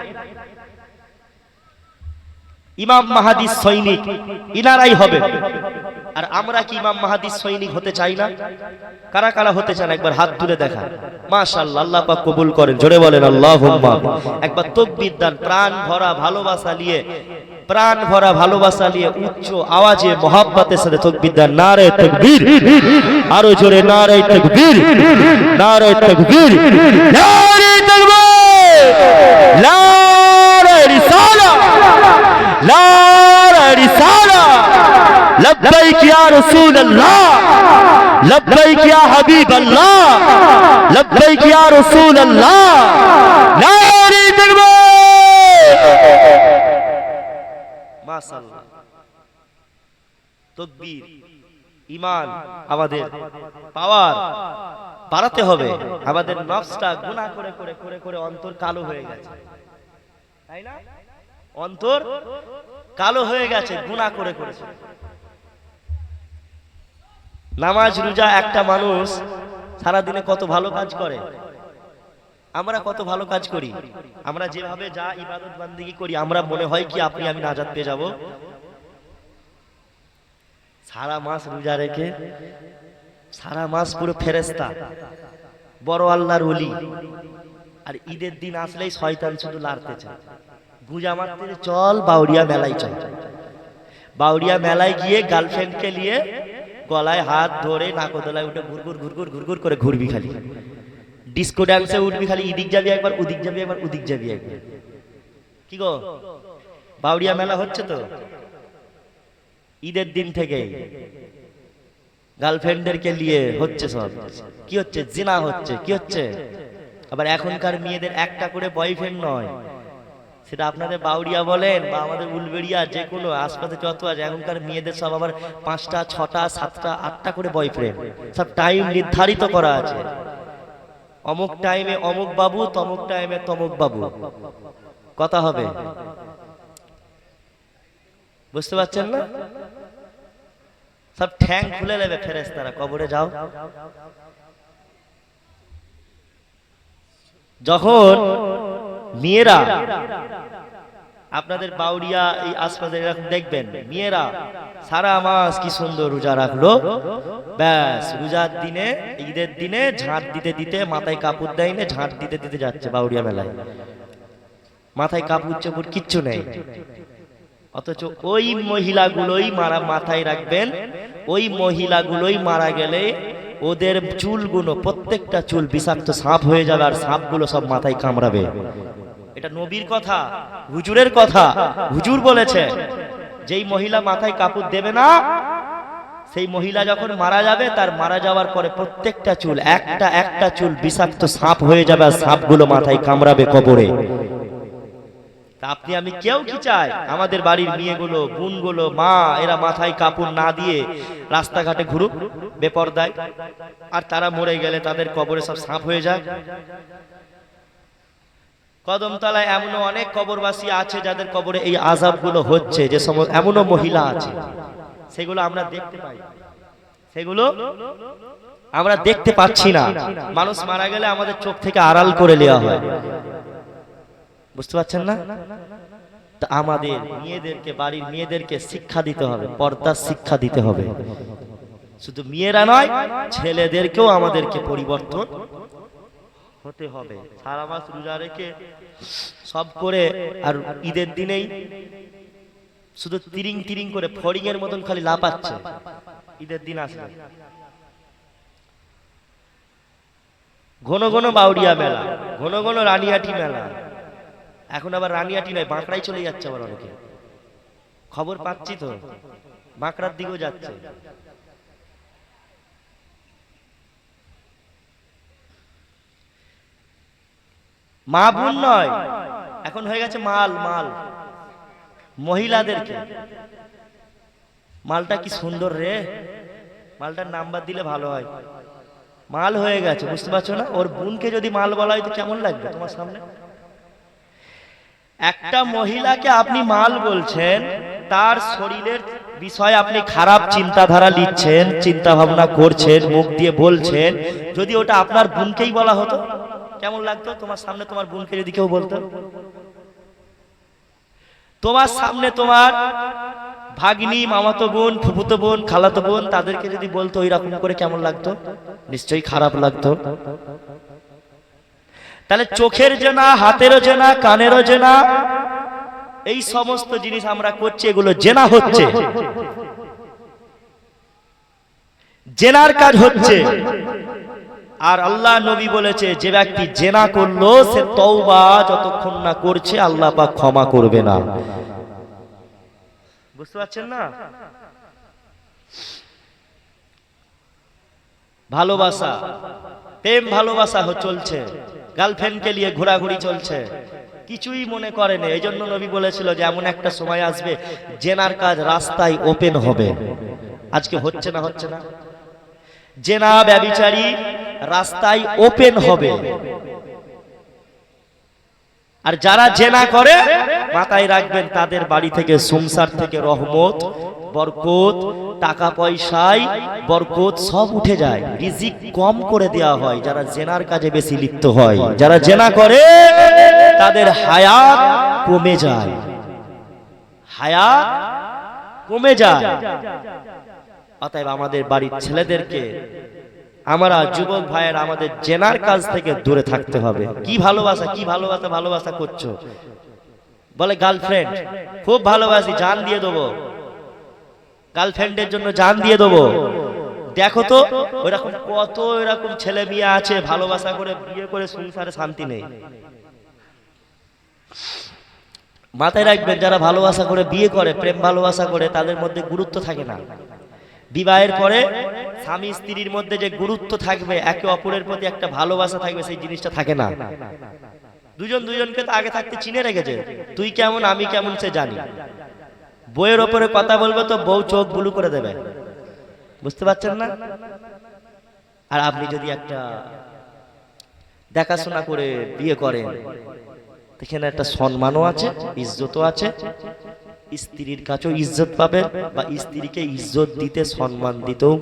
ইমাম মাহদী সৈনিক ইনারাই হবে। আর আমরা কি ইমাম মাহদী সৈনিক হতে চাই না? কারা কারা হতে চান একবার হাত তুলে দেখান। মাশাআল্লাহ, আল্লাহ পাক কবুল করেন। জোরে বলেন আল্লাহুম্মা। একবার তাকবীর দেন, প্রাণ ভরা ভালোবাসা নিয়ে, প্রাণ ভরা ভালোবাসা নিয়ে উচ্চ আওয়াজে মোহাব্বতের সাথে তাকবীর দেন। নারে তাকবীর, আরো জোরে নারে তাকবীর, নারে তাকবীর, নারে তাকবীর, নারে রিসালাহ, নারে রিসালাহ, লব্বাইক ইয়া রাসূলুল্লাহ, লব্বাইক ইয়া হাবিবাল্লাহ, লব্বাইক ইয়া রাসূলুল্লাহ, নারে তাকবীর। মাশাআল্লাহ। তাকবীর, ঈমান, আমাদের পাওয়ার বাড়াতে হবে। আমাদের নফসটা গুনাহ করে করে করে করে অন্তর কালো হয়ে গেছে, তাই না? অন্তর কালো হয়ে গেছে গুনাহ করে করে। নামাজ রোজা একটা মানুষ সারা দিনে কত ভালো কাজ করে, আমরা কত ভালো কাজ করি। আমরা যেভাবে যা ইবাদত বান্দেগি করি, আমরা মনে হয় কি আপনি আমি নাজাত পেয়ে যাব? সারা মাস রোজা রেখে, সারা মাস পুরো ফেরেশতা, বড় আল্লাহর ওলি, আর ঈদের দিন আসলেই শয়তান শুধু লাড়তে চায়, গুজা মারতে, চল বাউরিয়া মেলায় চল। বাউরিয়া মেলায় গিয়ে গার্লফ্রেন্ডকে নিয়ে গলায় হাত ধরে নাকদলায় উঠে ঘুরঘুর ঘুরঘুর ঘুরঘুর করে ঘুরবি খালি। ডিস্কো ডান্সে উঠবি, খালি ইদিক যাবি একবার, উদিক যাবি একবার, উদিক যাবি একবার। কি গো, বাউরিয়া মেলা হচ্ছে তো ঈদের দিন থেকে, গার্লফ্রেন্ডদেরকে নিয়ে হচ্ছে সব। কি হচ্ছে? জিনা হচ্ছে। কি হচ্ছে? আবার এখনকার মেয়েদের একটা করে বয়ফ্রেন্ড নয়, সেটা আপনাদের বাউরিয়া বলেন বা আমাদের উলবেড়িয়া, যে কোনো আশপাশে যত আছে, এখনকার মেয়েদের সব আবার 5টা 6টা 7টা 8টা করে বয়ফ্রেন্ড, সব টাইম নির্ধারিত করা আছে। অমুক টাইমে অমুক বাবু, তমুক টাইমে তমুক বাবু, কথা হবে। বুঝতে পারছেন না? সব ঠ্যাং খুলে নেবে ফেরেশতারা, কবরে যাও। যখন মেয়েরা আপনাদের বাউরিয়া এই আশপাশে এরকম দেখবেন, মেয়েরা সারা মাস কি সুন্দর রোজা রাখলো, ব্যাস রোজার দিনে ঈদের দিনে ঝাঁট দিতে দিতে, মাথায় কাপড় দেয় না, ঝাঁট দিতে দিতে যাচ্ছে বাউরিয়া মেলায়, মাথায় কাপড় চোপড় কিচ্ছু নেই। অথচ ওই মহিলাগুলোই মাথায় রাখবেন, ওই মহিলাগুলোই মারা গেলে ওদের চুলগুলো, প্রত্যেকটা চুল বিষাক্ত সাপ হয়ে যাবে, আর সাপগুলো সব মাথায় কামড়াবে। এটা নবীর কথা, হুজুরের কথা। হুজুর বলেছে যেই মহিলা মাথায় কাপড় দেবে না, সেই মহিলা যখন মারা যাবে, তার মারা যাওয়ার পরে প্রত্যেকটা চুল, একটা একটা চুল বিষাক্ত সাপ হয়ে যাবে, আর সাপগুলো মাথায় কামড়াবে কবরে। আপনি আমি কেউ কি চাই আমাদের বাড়ির মেয়েগুলো, বোনগুলো, মা, এরা মাথায় কাপড় না দিয়ে রাস্তাঘাটে ঘুরুক বেপরদায়, আর তারা মরে গেলে তাদের কবরে সব সাপ হয়ে যায়? কদমতলায় এমনও অনেক কবরবাসী আছে যাদের কবরে এই আযাবগুলো হচ্ছে, যে সমস্ত এমনও মহিলা আছে, সেগুলো আমরা দেখতে পাই, সেগুলো আমরা দেখতে পাচ্ছি না। মানুষ মারা গেলে আমাদের চোখ থেকে আড়াল করে নেওয়া হয়। বুঝতে পারছেন না? তা আমাদের মেয়েদেরকে, বাড়ির মেয়েদেরকে শিক্ষা দিতে হবে, পর্দার শিক্ষা দিতে হবে। শুধু মেয়েরা নয়, ছেলেদেরকেও আমাদেরকে পরিবর্তন হতে হবে। সারা মাস রোজা রেখে সব করে, আর ঈদের দিনেই শুধু তিরিং তিরিং করে ফড়িং এর মতন খালি লাপাচ্ছে। ঈদের দিন আসলে ঘন ঘন বাউরিয়া মেলা, ঘন ঘন রানিয়াটি মেলা। এখন আবার রানিয়াটি নয়, বাঁকড়াই চলে যাচ্ছে আবার অনেকে, খবর পাচ্ছি তো, বাঁকড়ার দিকেও যাচ্ছে। মা বোন নয়, এখন হয়ে গেছে মাল। মাল মহিলাদেরকে, মালটা কি সুন্দর রে, মালটার নাম্বার দিলে ভালো হয়। মাল হয়ে গেছে, বুঝতে পারছো না? ওর বোনকে যদি মাল বলা হয় তো কেমন লাগবে তোমার সামনে? একটা মহিলাকে আপনি মাল বলছেন, তার শরীরের বিষয়ে আপনি খারাপ চিন্তাধারা নিচ্ছেন, চিন্তা ভাবনা করছেন, মুখ দিয়ে বলছেন। যদি ওটা আপনার বোনকেই বলা হতো কেমন লাগতো? তোমার সামনে তোমার বোনকে যদি কেউ বলতো, তোমার সামনে তোমার ভাগ্নি, মামাতো বোন, ফুফুতো বোন, খালাতো বোন, তাদেরকে যদি বলতো ওইরকম করে, কেমন লাগতো? নিশ্চয়ই খারাপ লাগতো। তাহলে চোখের জেনা, হাতেরও জেনা, কানেরও জেনা, এই সমস্ত জিনিস আমরা করছি, এগুলো জেনা হচ্ছে, জেনার কাজ হচ্ছে। আর আল্লাহ নবী বলেছে, যে ব্যক্তি জেনা করলো সে তওবা যতক্ষণ না করছে আল্লাহ পাক ক্ষমা করবে না। বুঝতে পারছেন না? ভালোবাসা, প্রেম ভালোবাসা চলছে, গার্লফ্রেন্ডকে নিয়ে ঘোরাঘুরি চলছে, কিছুই মনে করেন। এই জন্য নবী বলেছিল যে এমন একটা সময় আসবে জেনার কাজ রাস্তায় ওপেন হবে। আজকে হচ্ছে না? হচ্ছে না? জেনা ব্যভিচারী রাস্তায় ওপেন হবে। আর যারা জেনা করে, মাথায় রাখবেন, তাদের বাড়ি থেকে, সংসার থেকে রহমত, বরকত, টাকা পয়সায় বরকত সব উঠে যায়, রিজিক কম করে দেওয়া হয় যারা জেনার কাজে বেশি লিপ্ত হয়। যারা জেনা করে তাদের হায়াত কমে যায়, হায়াত কমে যায়। অতএব আমাদের বাড়ির ছেলেদেরকে, আমরা যুবক ভাইয়ের, আমাদের জেনার কাজ থেকে দূরে থাকতে হবে। কি ভালোবাসা, কি ভালোবাসা, ভালোবাসা করছো? বলে গার্লফ্রেন্ড, খুব ভালোবাসি, জান দিয়ে দেবো, গার্লফ্রেন্ডের জন্য জান দিয়ে দেবো। দেখো তো ওইরকম কত এরকম ছেলে মেয়ে আছে ভালোবাসা করে বিয়ে করে সংসারে শান্তি নেই। মাথায় রাখবেন, যারা ভালোবাসা করে বিয়ে করে, প্রেম ভালোবাসা করে, তাদের মধ্যে গুরুত্ব থাকে না। বিবাহের পরে স্বামী স্ত্রীর মধ্যে যে গুরুত্ব থাকবে, একে অপরের প্রতি একটা ভালোবাসা থাকবে, সেই জিনিসটা থাকে না। দুজন দুজনকে তো আগে থাকতে চিনে রেখেছে, তুই কেমন আমি কেমন সে জানি। বইয়ের ওপরে কথা বলবে তো বউ চোখ বুলু করে দেবে, বুঝতে পারছেন না? আর আপনি যদি একটা দেখাশোনা করে বিয়ে করেন, এখানে একটা সম্মানও আছে, ইজ্জতও আছে, স্ত্রীর কাছেও ইজ্জত পাবেন, বা স্ত্রীকে ইজ্জত দিতে সম্মান দিতেও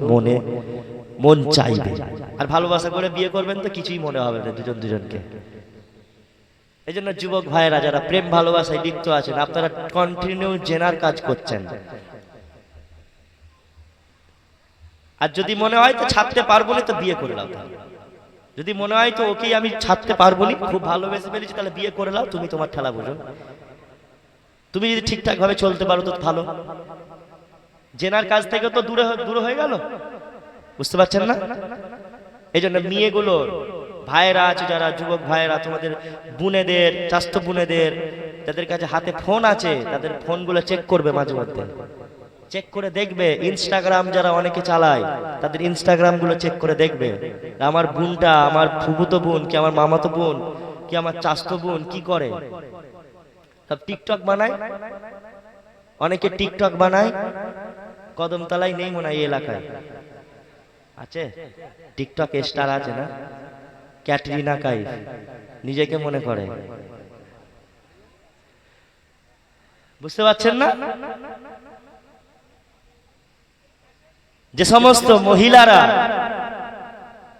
মন চাইবে। আর ভালোবাসা করে বিয়ে করবেন তো কিছুই মনে হবে না দুজন দুজনকে। এই জন্য যুবক ভাইয়েরা যারা প্রেম ভালোবাসায় লিপ্ত আছেন, আপনারা কন্টিনিউ জেনার কাজ করছেন। আর যদি মনে হয় তো ছাড়তে পারবো না, তো বিয়ে করে নাও। যদি মনে হয় তো ওকেই আমি ছাড়তে পারবো না, খুব ভালোবেসে ফেলেছি, তাহলে বিয়ে করে নাও, তুমি তোমার ঠেলা বুঝো। তুমি যদি ঠিকঠাক ভাবে চলতে পারো তো ভালো, জেনার কাজ থেকে তো দূরে হয়ে গেল, বুঝতে পারছেন না? এই জন্য মেয়েগুলো ভাইয়েরা আছে, যারা যুবক ভাইয়েরা, তোমাদের বোনেদের, চাস্ত বোনেদের যাদের কাছে হাতে ফোন আছে, তাদের ফোনগুলো চেক করবে, মাঝে মধ্যে চেক করে দেখবে। ইনস্টাগ্রাম যারা অনেকে চালায়, তাদের ইনস্টাগ্রাম গুলো চেক করে দেখবে, আমার বোনটা, আমার ফুফুতো বোন কি, আমার মামাতো বোন কি, আমার চাস্তো বোন কি করে। সব টিকটক বানায়, অনেকে টিকটক বানায়। কদমতলায় নেই মনে হয় এই এলাকায়, আছে টিকটক স্টার আছে না, ক্যাটরিনা কাইফ নিজেকে মনে করে, বুঝতে পারছেন না? যে সমস্ত মহিলারা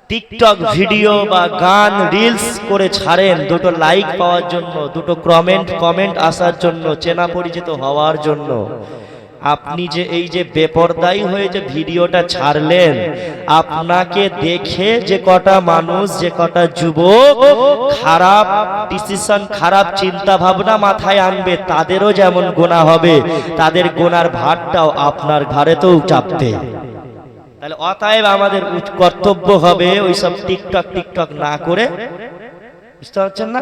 টিকটক ভিডিও বা গান রিলস করে ছাড়েন দুটো লাইক পাওয়ার জন্য, দুটো কমেন্ট আসার জন্য, চেনা পরিচিত হওয়ার জন্য, আপনি যে এই যে বেপরদায়ী হয়ে যে ভিডিওটা ছাড়লেন, আপনাকে দেখে যে কটা মানুষ, যে কটা যুবক খারাপ ডিসিশন, খারাপ চিন্তা ভাবনা মাথায় আনবে, তাদেরও যেমন গুনাহ হবে, তাদের গুনার ভারটাও আপনার ঘাড়েতেও চাপবে। তাহলে অতএব আমাদের কর্তব্য হবে ওইসব টিকটক না করে, বুঝতে পারছেন না,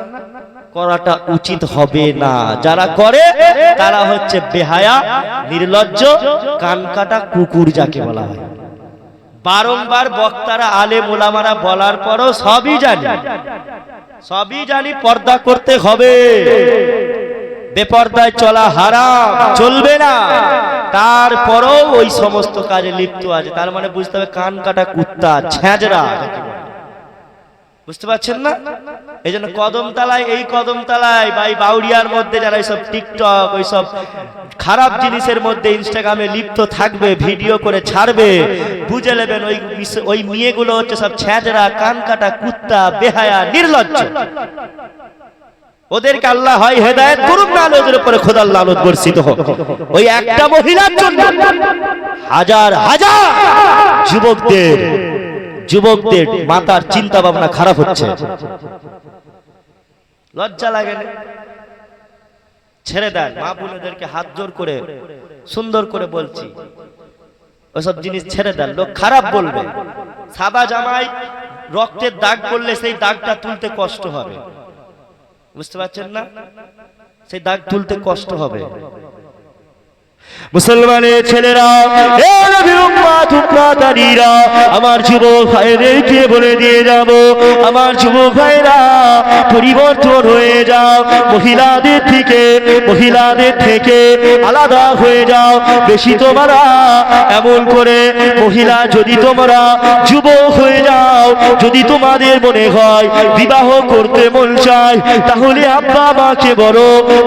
করাটা উচিত হবে না। যারা করে তারা হচ্ছে বেহায়া, নির্লজ্জ, কানকাটা কুকুর যাকে বলা হয়। বারংবার বক্তারা, আলেম ওলামারা বলার পরও সবই জানি পর্দা করতে হবে, বেপর্দায় চলা হারাম, চলবে না, তারপরও ওই সমস্ত কাজে লিপ্ত আছে। তার মানে বুঝতে হবে কান কাটা কুত্তা, ছেঁচড়া, বুঝতে পারছেন না? এই জন্য কদমতলায় বা এই বাউরিয়ার মধ্যে যারা এইসব টিকটক, ওইসব খারাপ জিনিসের মধ্যে ইনস্টাগ্রামে লিপ্ত থাকবে, ভিডিও করে ছাড়বে, বুঝে নেবেন ওই মেয়েগুলো হচ্ছে সব ছেঁচড়া, কান কাটা কুত্তা, বেহায়া, নির্লজ্জ। ওদেরকে আল্লাহ হয় হেদায়েত করুক, না ওদের উপরে খোদার লানত বর্ষিত হোক। ওই একটা মহিলার জন্য হাজার হাজার যুবকদের মাতার চিন্তা ভাবনা খারাপ হচ্ছে। লজ্জা লাগে না? ছেড়ে দেন, মা বোনেদেরকে হাত জোর করে সুন্দর করে বলছি, ওসব জিনিস ছেড়ে দেন। লোক খারাপ বলবে, সাদা জামায় রক্তের দাগ করলে সেই দাগটা তুলতে কষ্ট হবে, বুঝতে পারছেন না? সেই দাগ তুলতে কষ্ট হবে। মুসলমানের ছেলেরা, এ নবীর উম্মত উম্মতানিরা, আমার যুবক ভাইদেরকে বলে দিয়ে যাব, আমার যুবক ভাইরা পরিবর্তন হয়ে যাও, মহিলাদের থেকে আলাদা হয়ে যাও। বেশি তোমরা এমন করে মহিলা, যদি তোমরা যুবক হয়ে যাও, যদি তোমাদের মনে হয় বিবাহ করতে মন চায়, তাহলে আব্বা মাকে বড়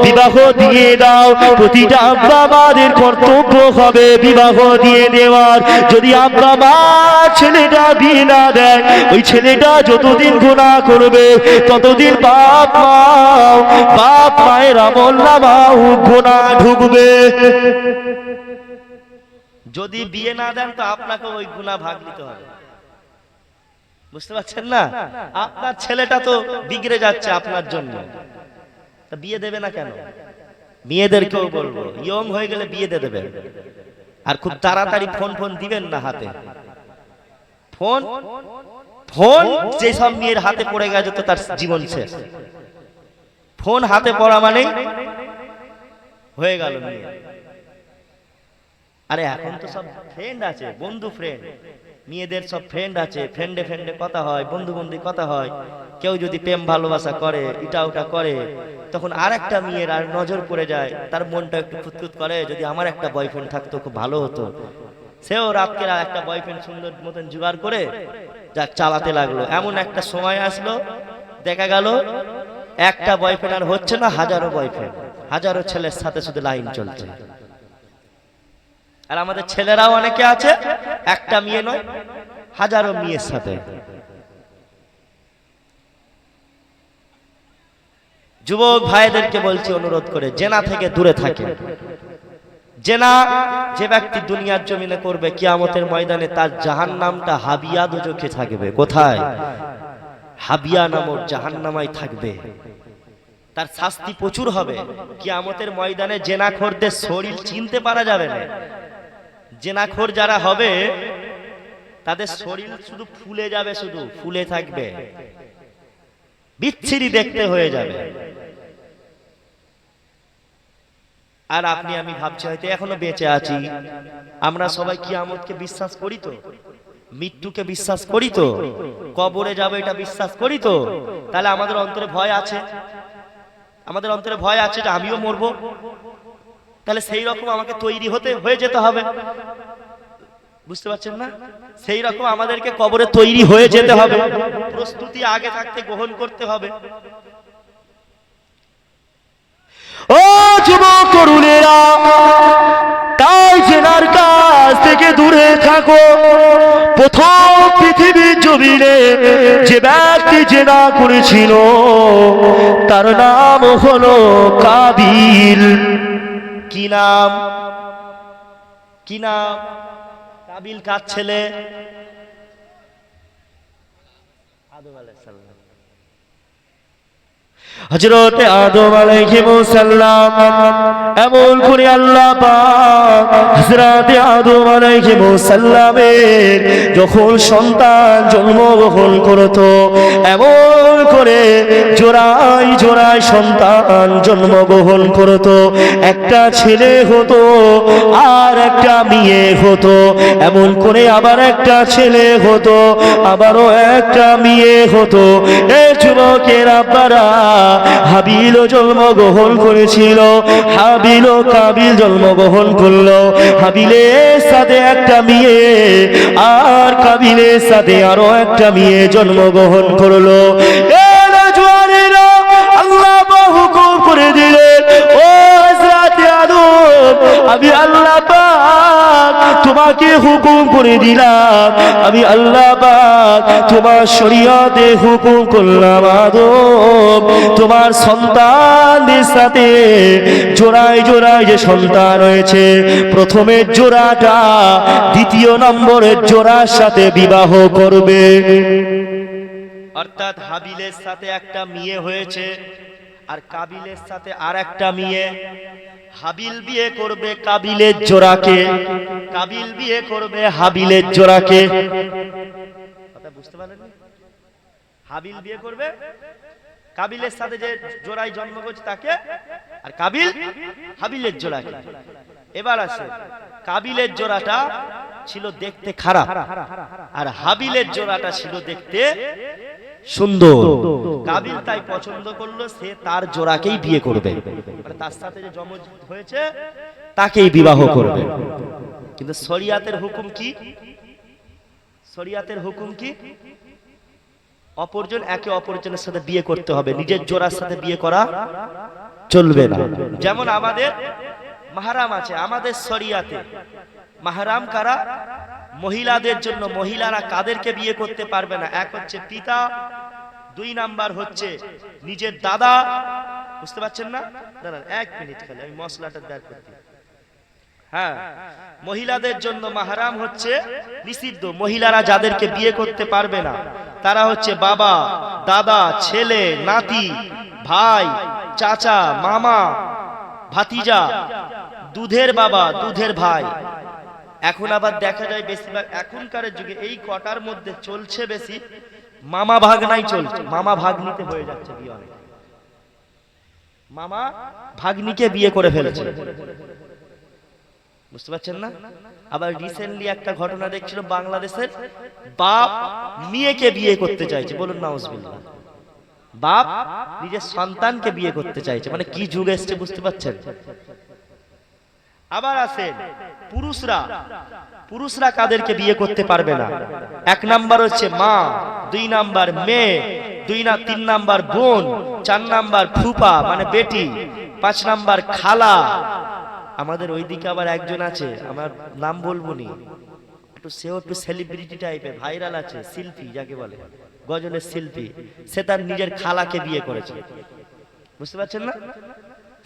বিবাহ দিয়ে দাও। প্রতিটা আব্বা মাদের কর্তব্য হবে বিবাহ দিয়ে দেওয়ার। যদি আব্বা মা ছেলেটা বিয়ে না দেয়, ওই ছেলেটা যতদিন গুনাহ করবে ততদিন বাপ মায়ের আমলনামাও গুনাহ ঢুকবে। যদি বিয়ে না দেন তো আপনাকে ওই গুনাহ ভাগ নিতে হবে, বুঝতে পারছেন না? আপনার ছেলেটা তো বিগড়ে যাচ্ছে আপনার জন্য, তা বিয়ে দেবে না কেন? মেয়েদেরকেও বলবো, ইয়ং হয়ে গেলে বিয়ে দিয়ে দেবেন, আর খুব তাড়াতাড়ি ফোন দিবেন না হাতে। ফোন ফোন যেসব মেয়ের হাতে পড়ে গেছে তো তার জীবন শেষ। ফোন হাতে পড়া মানে হয়ে গেল মেয়ে। আরে এখন তো সব ফ্রেন্ড আছে, বন্ধু ফ্রেন্ড, মেয়েদের সব ফ্রেন্ড আছে, ফ্রেন্ডে ফ্রেন্ডে কথা হয়, বন্ধু বন্ধু কথা হয়। কেউ যদি প্রেম ভালোবাসা করে, ইটা ওটা করে, তখন আর একটা মেয়ের আর নজর পড়ে যায়, তার মনটা একটু খুঁতখুত করে, যদি আমার একটা বয়ফ্রেন্ড থাকতো খুব ভালো হতো। সেও রাতকে আর একটা বয়ফ্রেন্ড সুন্দর মতন জোগাড় করে যা চালাতে লাগলো। এমন একটা সময় আসলো, দেখা গেল একটা বয়ফ্রেন্ড আর হচ্ছে না, হাজারো বয়ফ্রেন্ড, হাজারো ছেলের সাথে শুধু লাইন চলছে। আর আমাদের ছেলেরাও অনেকে আছে, একটা মেয়ে নয়, হাজারো মেয়ের সাথে। যুবক ভাইদেরকে বলছি অনুরোধ করে, জেনা থেকে দূরে থাকে। জেনা যে ব্যক্তি দুনিয়ার জমিনে করবে, কিয়ামতের ময়দানে তার জাহান্নামটা হাবিয়া দোজখে থাকবে। কোথায়? হাবিয়া নামক জাহান্নামায় থাকবে। তার শাস্তি প্রচুর হবে। কিয়ামতের ময়দানে জেনাখোরদের শরীর চিনতে পারা যাবে না। জেনাখোর যারা হবে তাদের শরীর শুধু ফুলে যাবে, শুধু ফুলে থাকবে, বিচ্ছিরি দেখতে হয়ে যাবে। আর আপনি আমি ভাবছি হয়তো এখনো বেঁচে আছি। আমরা সবাই কিয়ামতকে বিশ্বাস করি তো, মৃত্যুকে বিশ্বাস করি তো, কবরে যাবে এটা বিশ্বাস করি তো। তাহলে আমাদের অন্তরে ভয় আছে, আমাদের অন্তরে ভয় আছে যে আমিও মরবো। তাহলে সেই রকম আমাকে তৈরি হয়ে যেতে হবে, বুঝতে পারছেন না? সেই রকম আমাদেরকে কবরে তৈরি হয়ে যেতে হবে, প্রস্তুতি আগে থাকতে গ্রহণ করতে হবে। ও যুবক তরুণেরা, তাই জেনার কাছ থেকে দূরে থাকো। প্রথম পৃথিবীর জমিনে যে ব্যক্তি জেনা করেছিল তার নাম হলো কাবিল। কি নাম? কি নাম? কাবিল কার ছেলে? আদম আলাইহিস সালাম। হযরত আদম আলাইহিস সালাম এমন করে আল্লাহ পাক হযরত আদম আলাইহিস সালামের যখন সন্তান জন্মগ্রহণ করত, এমন করে জোড়ায় জোড়ায় সন্তান জন্মগ্রহণ করত। একটা ছেলে হতো আর একটা মেয়ে হতো, এমন করে আবার একটা ছেলে হতো, আবারও একটা মেয়ে হতো। এই যুবকের আব্বারা হাবিল জন্মগ্রহণ করেছিল, হাবিল ও কাবিল জন্মগ্রহণ করলো। হাবিলের সাথে একটা মেয়ে আর কাবিলের সাথে আরো একটা মেয়ে জন্মগ্রহণ করলো। আল্লাহ হুকুম করে দিলেন, ও হযরত আদম, আমি আল্লাহ পাক তোমাকে হুকুম করে দিলাম, আমি আল্লাহ পাক তোমার শরীয়তে হুকুম করলাম, আদম তোমার সন্তানদের সাথে জোড়ায় জোড়ায় যে সন্তান রয়েছে, প্রথমের জোড়াটা দ্বিতীয় নম্বরের জোড়ার সাথে বিবাহ করবে। অর্থাৎ হাবিলের সাথে একটা মেয়ে হয়েছে আর কাবিলের সাথে আর একটা মেয়ে। হাবিল বিয়ে করবে কাবিলের জোড়াকে, কাবিল বিয়ে করবে হাবিলের জোড়াকে। কথা বুঝতে পারলেন? হাবিল বিয়ে করবে কাবিলের সাথে যে জোড়ায় জন্ম হয়েছে তাকে, আর কাবিল হাবিলের জোড়াকে। এবার আসে, কাবিলের জোড়াটা ছিল দেখতে খারাপ আর হাবিলের জোড়াটা ছিল দেখতে সুন্দর। কাবিল তাই পছন্দ করলো, সে তার জোড়াকেই বিয়ে করবে, মানে তার সাথে যে জন্ম হয়েছে তাকেই বিবাহ করবে। কিন্তু শরিয়াতের হুকুম কি? শরিয়াতের হুকুম কি? অপরজন একে অপরজনের সাথে বিয়ে করতে হবে, নিজের জোড়ার সাথে বিয়ে করা চলবে না। যেমন আমাদের মাহরাম আছে, আমাদের শরিয়াতে মাহরাম কারা? মহিলাদের জন্য মহিলারা কাদেরকে বিয়ে করতে পারবে না? এক হচ্ছে পিতা, দুই নাম্বার হচ্ছে নিজের দাদা। বুঝতে পারছেন না? দাঁড়ান এক মিনিট, খালি আমি মশলাটা বের করতে। হ্যাঁ, মহিলাদের জন্য মাহরাম হচ্ছে নিষিদ্ধ, মহিলারা যাদেরকে বিয়ে করতে পারবে না তারা হচ্ছে বাবা, দাদা, ছেলে, নাতি, ভাই, চাচা, মামা, ভাতিজা, দুধের বাবা, দুধের ভাই, এখন আবার দেখা যায় বেশিরভাগ এখনকার যুগে এই কটার মধ্যে চলছে বেশি মামা ভাগনাই চলছে, মামা ভাগ্নিতে হয়ে যাচ্ছে বিয়ে। অনেক মামা ভাগ্নিকে বিয়ে করে ফেলেছে, বুঝতে পারছেন না? আবার রিসেন্টলি একটা ঘটনা দেখছিল, বাংলাদেশের বাপ মেয়েকে বিয়ে করতে চাইছে, বলুন নাউজুবিল্লাহ। বাপ নিজের সন্তানকে বিয়ে করতে চাইছে, মানে কি যুগ এসছে বুঝতে পারছেন? আবার আছেন পুরুষরা কাদেরকে বিয়ে করতে পারবে না? এক নাম্বার হচ্ছে মা, 2 নাম্বার মেয়ে, 3 নাম্বার বোন, 4 নাম্বার ফুপা মানে বেটি, 5 নাম্বার খালা। আমাদের ওইদিকে আবার একজন আছে, আমার নাম বলবো নি, সেও একটু সেলিব্রিটি টাইপের, ভাইরাল আছে, শিল্পী যাকে বলে, গজলের শিল্পী। সে তার নিজের খালাকে বিয়ে করেছে, বুঝতে পারছেন না?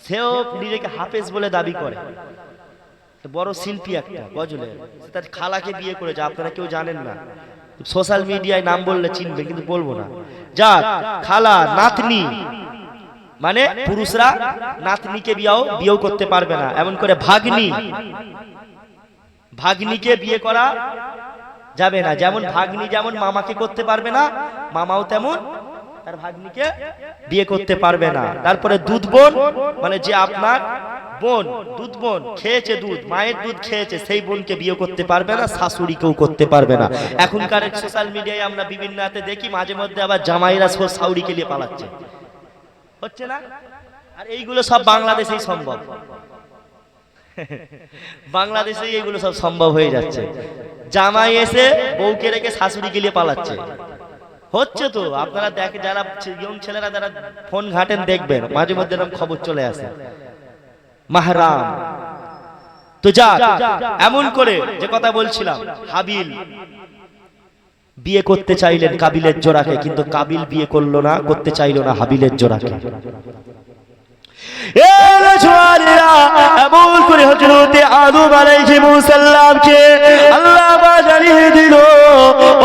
সেও নিজেকে হাফেজ বলে দাবি করে, বড় শিল্পী একটা গজলের, সে তার খালাকে বিয়ে করেছে। আপনারা কেউ জানেন না, সোশ্যাল মিডিয়ায় নাম বললে চিনবে, কিন্তু বলবো না। যাক, খালা, নাতনি, মানে পুরুষরা নাতনিকে বিয়েও করতে পারবে না। এমন করে ভাগ্নিকে বিয়ে করা যাবে না। যেমন ভাগ্নি যেমন মামাকে করতে পারবে না, মামাও তেমন তার ভাগ্নিকে বিয়ে করতে পারবে না। তারপরে দুধ বোন, মানে যে আপনার বোন, দুধ বোন খেয়েছে, দুধ মায়ের দুধ খেয়েছে, সেই বোনকে বিয়ে করতে পারবে না, শাশুড়িকেও করতে পারবে না। এখনকার সোশ্যাল মিডিয়ায় আমরা বিভিন্ন হাতে দেখি, মাঝে মধ্যে আবার জামাইরা শাশুড়িকে নিয়ে পালাচ্ছে, হচ্ছে না? আর এইগুলো সব বাংলাদেশেই সম্ভব, বাংলাদেশেই এইগুলো সব সম্ভব হয়ে যাচ্ছে। জামাই এসে বউকে রেখে শাশুড়িকে নিয়ে পালাচ্ছে, হচ্ছে তো। আপনারা দেখেন, যারা ইয়ং ছেলেরা যারা ফোন ঘাটেন দেখবেন, মাঝে মধ্যে এরকম খবর চলে আসে, মাহরাম। তো যা এমন করে যে কথা বলছিলাম, হাবিল বিয়ে করতে চাইলেন কাবিলের জোড়াকে, কিন্তু কাবিল বিয়ে করলো না, করতে চাইলো না হাবিলের জোড়াকে। এমন করে হযরতে আদম আলাইহিস সালামকে আল্লাহ জানিয়ে দিল,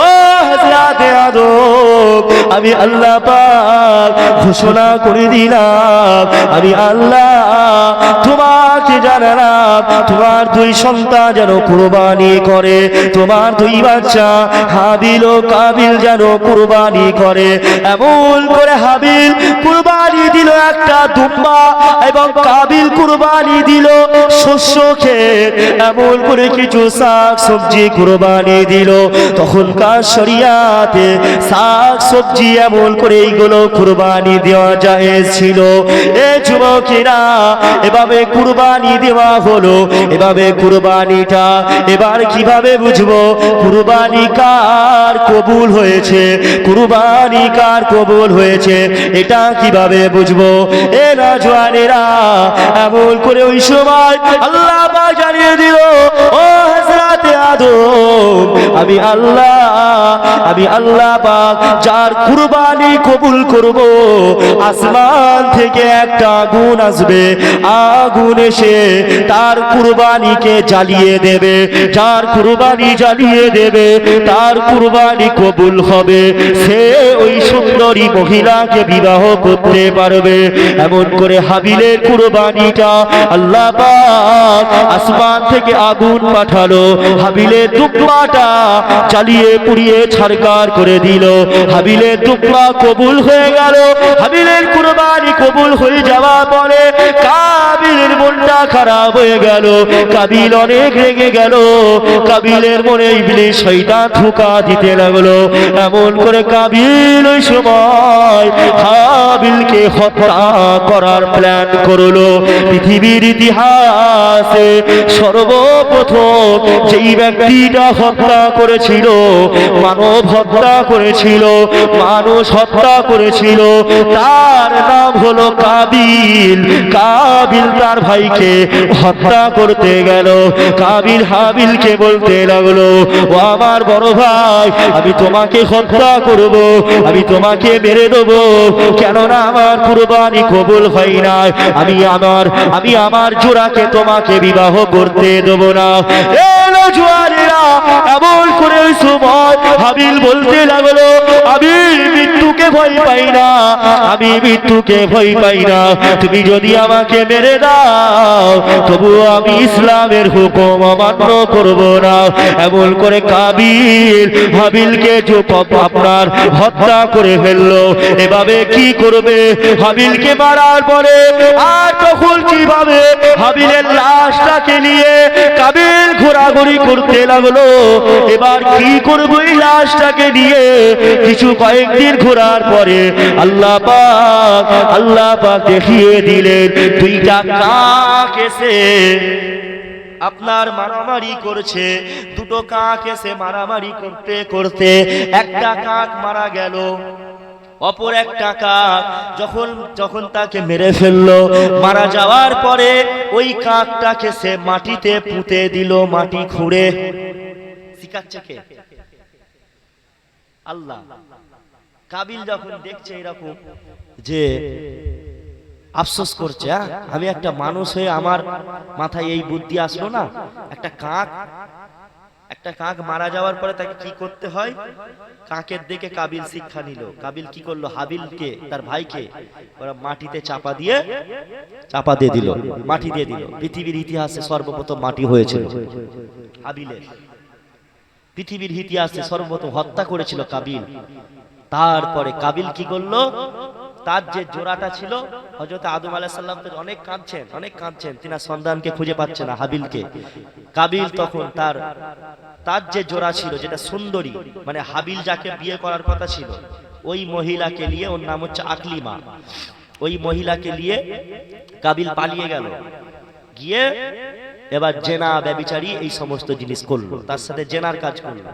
ও হযরতে আদম, আমি আল্লাহ পাক ঘোষণা করে দিলাম, আমি আল্লাহ তোমাকে জানালাম, তোমার 2 সন্তান যেন কুরবানি করে, তোমার 2 বাচ্চা হাবিল ও কাবিল যেন কুরবানি করে। এমন করে হাবিল কুরবানি দিল একটা দুম্বা, এবং কাবিল কুরবানি দিল শস্য ক্ষেত, এমন করে কিছু শাক সবজি কুরবানি দিল। তখনকার শরিয়াতে শাক সবজি এমন করে এইগুলো কুরবানি দেওয়া জায়েজ ছিল। এ যুবকেরা, এভাবে কুরবানি দেওয়া হলো। এভাবে কুরবানিটা এবার কিভাবে বুঝবো কুরবানি কার কবুল হয়েছে, কুরবানি কার কবুল হয়েছে, এটা কিভাবে বুঝবো? এ নওজওয়ানেরা, এমন করে ওই সময় আল্লাহ পাক জানিয়ে দিল, ও হযরতে আদম, আমি আল্লাহ পাক যার কুরবানি কবুল করব, আসমান থেকে একটা আগুন আসবে, আগুন এসে তার কুরবানিকে জ্বালিয়ে দেবে। যার কুরবানি জ্বালিয়ে দেবে, তার কুরবানি কবুল হবে, সে ওই সুন্দরী মহিলাকে বিবাহ করতে পারবে। এমন করে হাবিলের কুরবানিটা আল্লাহ পাক আসমান থেকে আগুন পাঠালো, হাবিলের দুম্বাটা জ্বালিয়ে পুড়িয়ে ছারখার করে দিল। হাবিলের দুম্বা কবুল হয়ে গেল। হাবিলের কুরবানি কবুল হয়ে যাওয়ার পরে কাবিলের মনটা খারাপ হয়ে গেল, কাবিল অনেক রেগে গেল। কাবিলের মনে ইবলিস শয়তান ধোঁকা দিতে লাগলো। এমন করে কাবিল ওই সময় হাবিলকে হত্যা করার প্ল্যান করলো। পৃথিবীর ইতিহাসে সর্বপ্রথম যেই ব্যক্তিটা হত্যা করেছিল, মানব হত্যা করেছিল, মানুষ হত্যা করেছিল, তার নাম হলো কাবিল। কাবিল তার ভাইকে হত্যা করতে গেল। কাবিল হাবিলকে বলতে লাগলো, ও আমার বড় ভাই, আমি তোমাকে হত্যা করব, আমি তোমাকে মেরে দেবো, কেননা না আমার কুরবানি কবুল হয় না, আমি আমার জোড়াকে তোমাকে বিবাহ করতে দেব না। জোয়ারেরা এমন করে ওই সময় হাবিল বলতে লাগলো, আমি মৃত্যুকে ভয় পাই না, আমি মৃত্যুকে ভয় পাই না, তুমি যদি আমাকে মেরে দাও তবুও আমি ইসলামের হুকুম অমান্য করব না। এমন করে কাবিল হাবিলকে আপনার হত্যা করে ফেললো। এভাবে কি করবে? হাবিলকে মারার পরে আর তখন কিভাবে হাবিলের লাশটাকে নিয়ে কাবিল ঘোরাঘুরি করতে লাগলো। এবার কি করবো এই লাশটাকে নিয়ে? কিছু কয়েকদিন ঘোরার পরে আল্লাহ পাক দেখিয়ে দিলেন দুইটা কাক এসে আপনার মারামারি করছে। দুটো কাক এসে মারামারি করতে করতে একটা কাক মারা গেল, অপর একটা কাক যখন তাকে মেরে ফেললো, মারা যাওয়ার পরে ওই কাকটাকে সে মাটিতে পুঁতে দিল, মাটি খুঁড়ে। শিখাচ্ছে কে? আল্লাহ। কাবিল যখন দেখছে এরকম যে আফসোস করছে, আমি একটা মানুষ হয়ে আমার মাথায় এই বুদ্ধি আসলো না, একটা কাক মারা যাওয়ার পরে তাকে কি করতে হয়? কাকের দিকে কাবিল শিক্ষা নিল। কাবিল কি করলো? হাবিলকে, তার ভাইকে ওরা মাটিতে চাপা দিয়ে দিল, মাটি দিয়ে দিল। পৃথিবীর ইতিহাসে সর্বপ্রথম মাটি হয়েছিল হাবিলের। পৃথিবীর ইতিহাসে সর্বপ্রথম হত্যা করেছিল কাবিল। তারপরে কাবিল কি করলো? তার যে জোড়াটা ছিল, হযরত আদম আলাইহিস সালাম তো অনেক কাঁদছেন, তিনি সন্তানকে খুঁজে পাচ্ছেন না, হাবিলকে। কাবিল তখন তার যে জোড়া ছিল, যেটা সুন্দরী, মানে হাবিল যাকে বিয়ে করার কথা ছিল, ওই মহিলাকে নিয়ে, ওর নাম হচ্ছে আকলিমা, ওই মহিলাকে নিয়ে কাবিল পালিয়ে গেল। গিয়ে এবার জেনা, ব্যভিচারী, এই সমস্ত জিনিস করলো, তার সাথে জেনার কাজ করলো।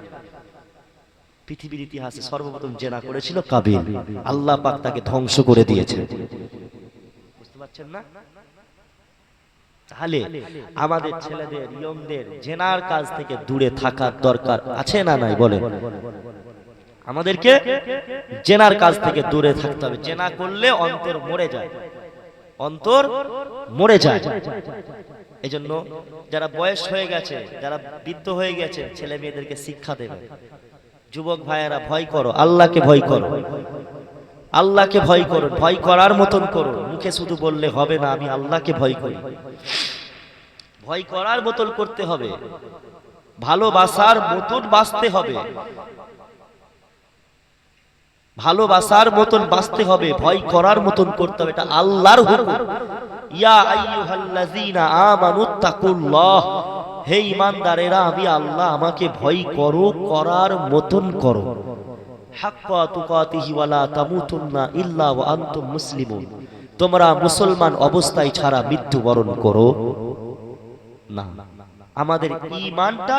পৃথিবীর ইতিহাসে সর্বপ্রথম জেনা করেছিল কাবিল। আল্লাহ পাক তাকে ধ্বংস করে দিয়েছে। বুঝতে পারছেন না? তাহলে আমাদের ছেলেদের, ইয়ংদের জেনার কাজ থেকে দূরে থাকার দরকার আছে না নাই? বলেন। আমাদেরকে জেনার কাজ থেকে দূরে থাকতে হবে। জেনা করলে অন্তর মরে যায়। এজন্য যারা বয়স হয়ে গেছে, যারা বৃদ্ধ হয়ে গেছে, ছেলে মেয়েদেরকে শিক্ষা দেবে। যুবক ভাইয়েরা, ভয় করো, আল্লাহকে ভয় করো, আল্লাহকে ভয় করো, ভয় করার মতন করো। মুখে শুধু বললে হবে না আমি আল্লাহকে ভয় করি, ভয় করার মতন করতে হবে, ভালোবাসার মতন বাঁচতে হবে, ভালোবাসার মতন বাঁচতে হবে, ভয় করার মতন করতে হবে। এটা আল্লাহর হুকুম। ইয়া আইয়ুহাল্লাযীনা আমানুত্তাকুল্লাহ, হে ঈমানদারেরা, আমি আল্লাহ, আমাকে ভয় করো, করার মতন করো। হাক্কা তুকাতিহি ওয়ালা তামুতুন্না ইল্লা ওয়া আনতুম মুসলিমুন, তোমরা মুসলমান অবস্থায় ছাড়া মৃত্যুবরণ করো না। আমাদের ঈমানটা,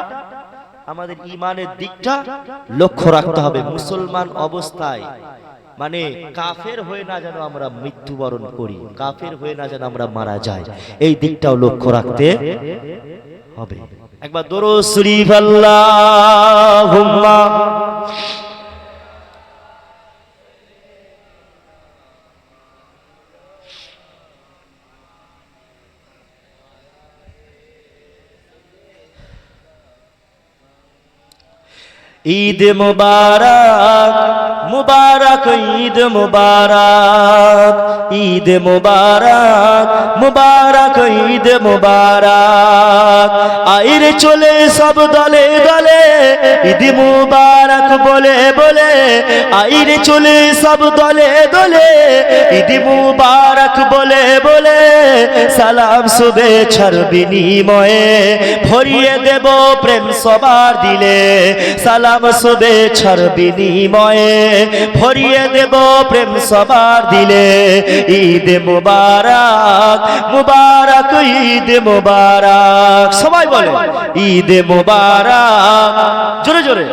আমাদের ঈমানের দিকটা লক্ষ্য রাখতে হবে। মুসলমান অবস্থায়, মানে কাফের হয়ে না যেন আমরা মৃত্যুবরণ করি, কাফের হয়ে না যেন আমরা মারা যাই, এই দিকটাও লক্ষ্য রাখতে হবে। একবার দরুদ শরীফ আল্লাহুম্মা ঈদ মুবারক, মুবারক ঈদ মুবারক, ঈদ মুবারক, মুবারক ঈদ মুবারক। আইরে চলে সব দলে দলে ঈদ মুবারক বলে বলে, আইরে চলে সব দলে দলে ঈদ মুবারক বলে বলে, সালাম শুভেচ্ছার বিনিময়ে ভরিয়ে দেব প্রেম সবার দিলে, সালাম শুভেচ্ছার বিনিময়ে ভরিয়ে দেব প্রেম সবার দিলে। ঈদ মুবারক, মুবারক ঈদ মুবারক। সবাই বলে ঈদ মুবারক, জোরে জোরে।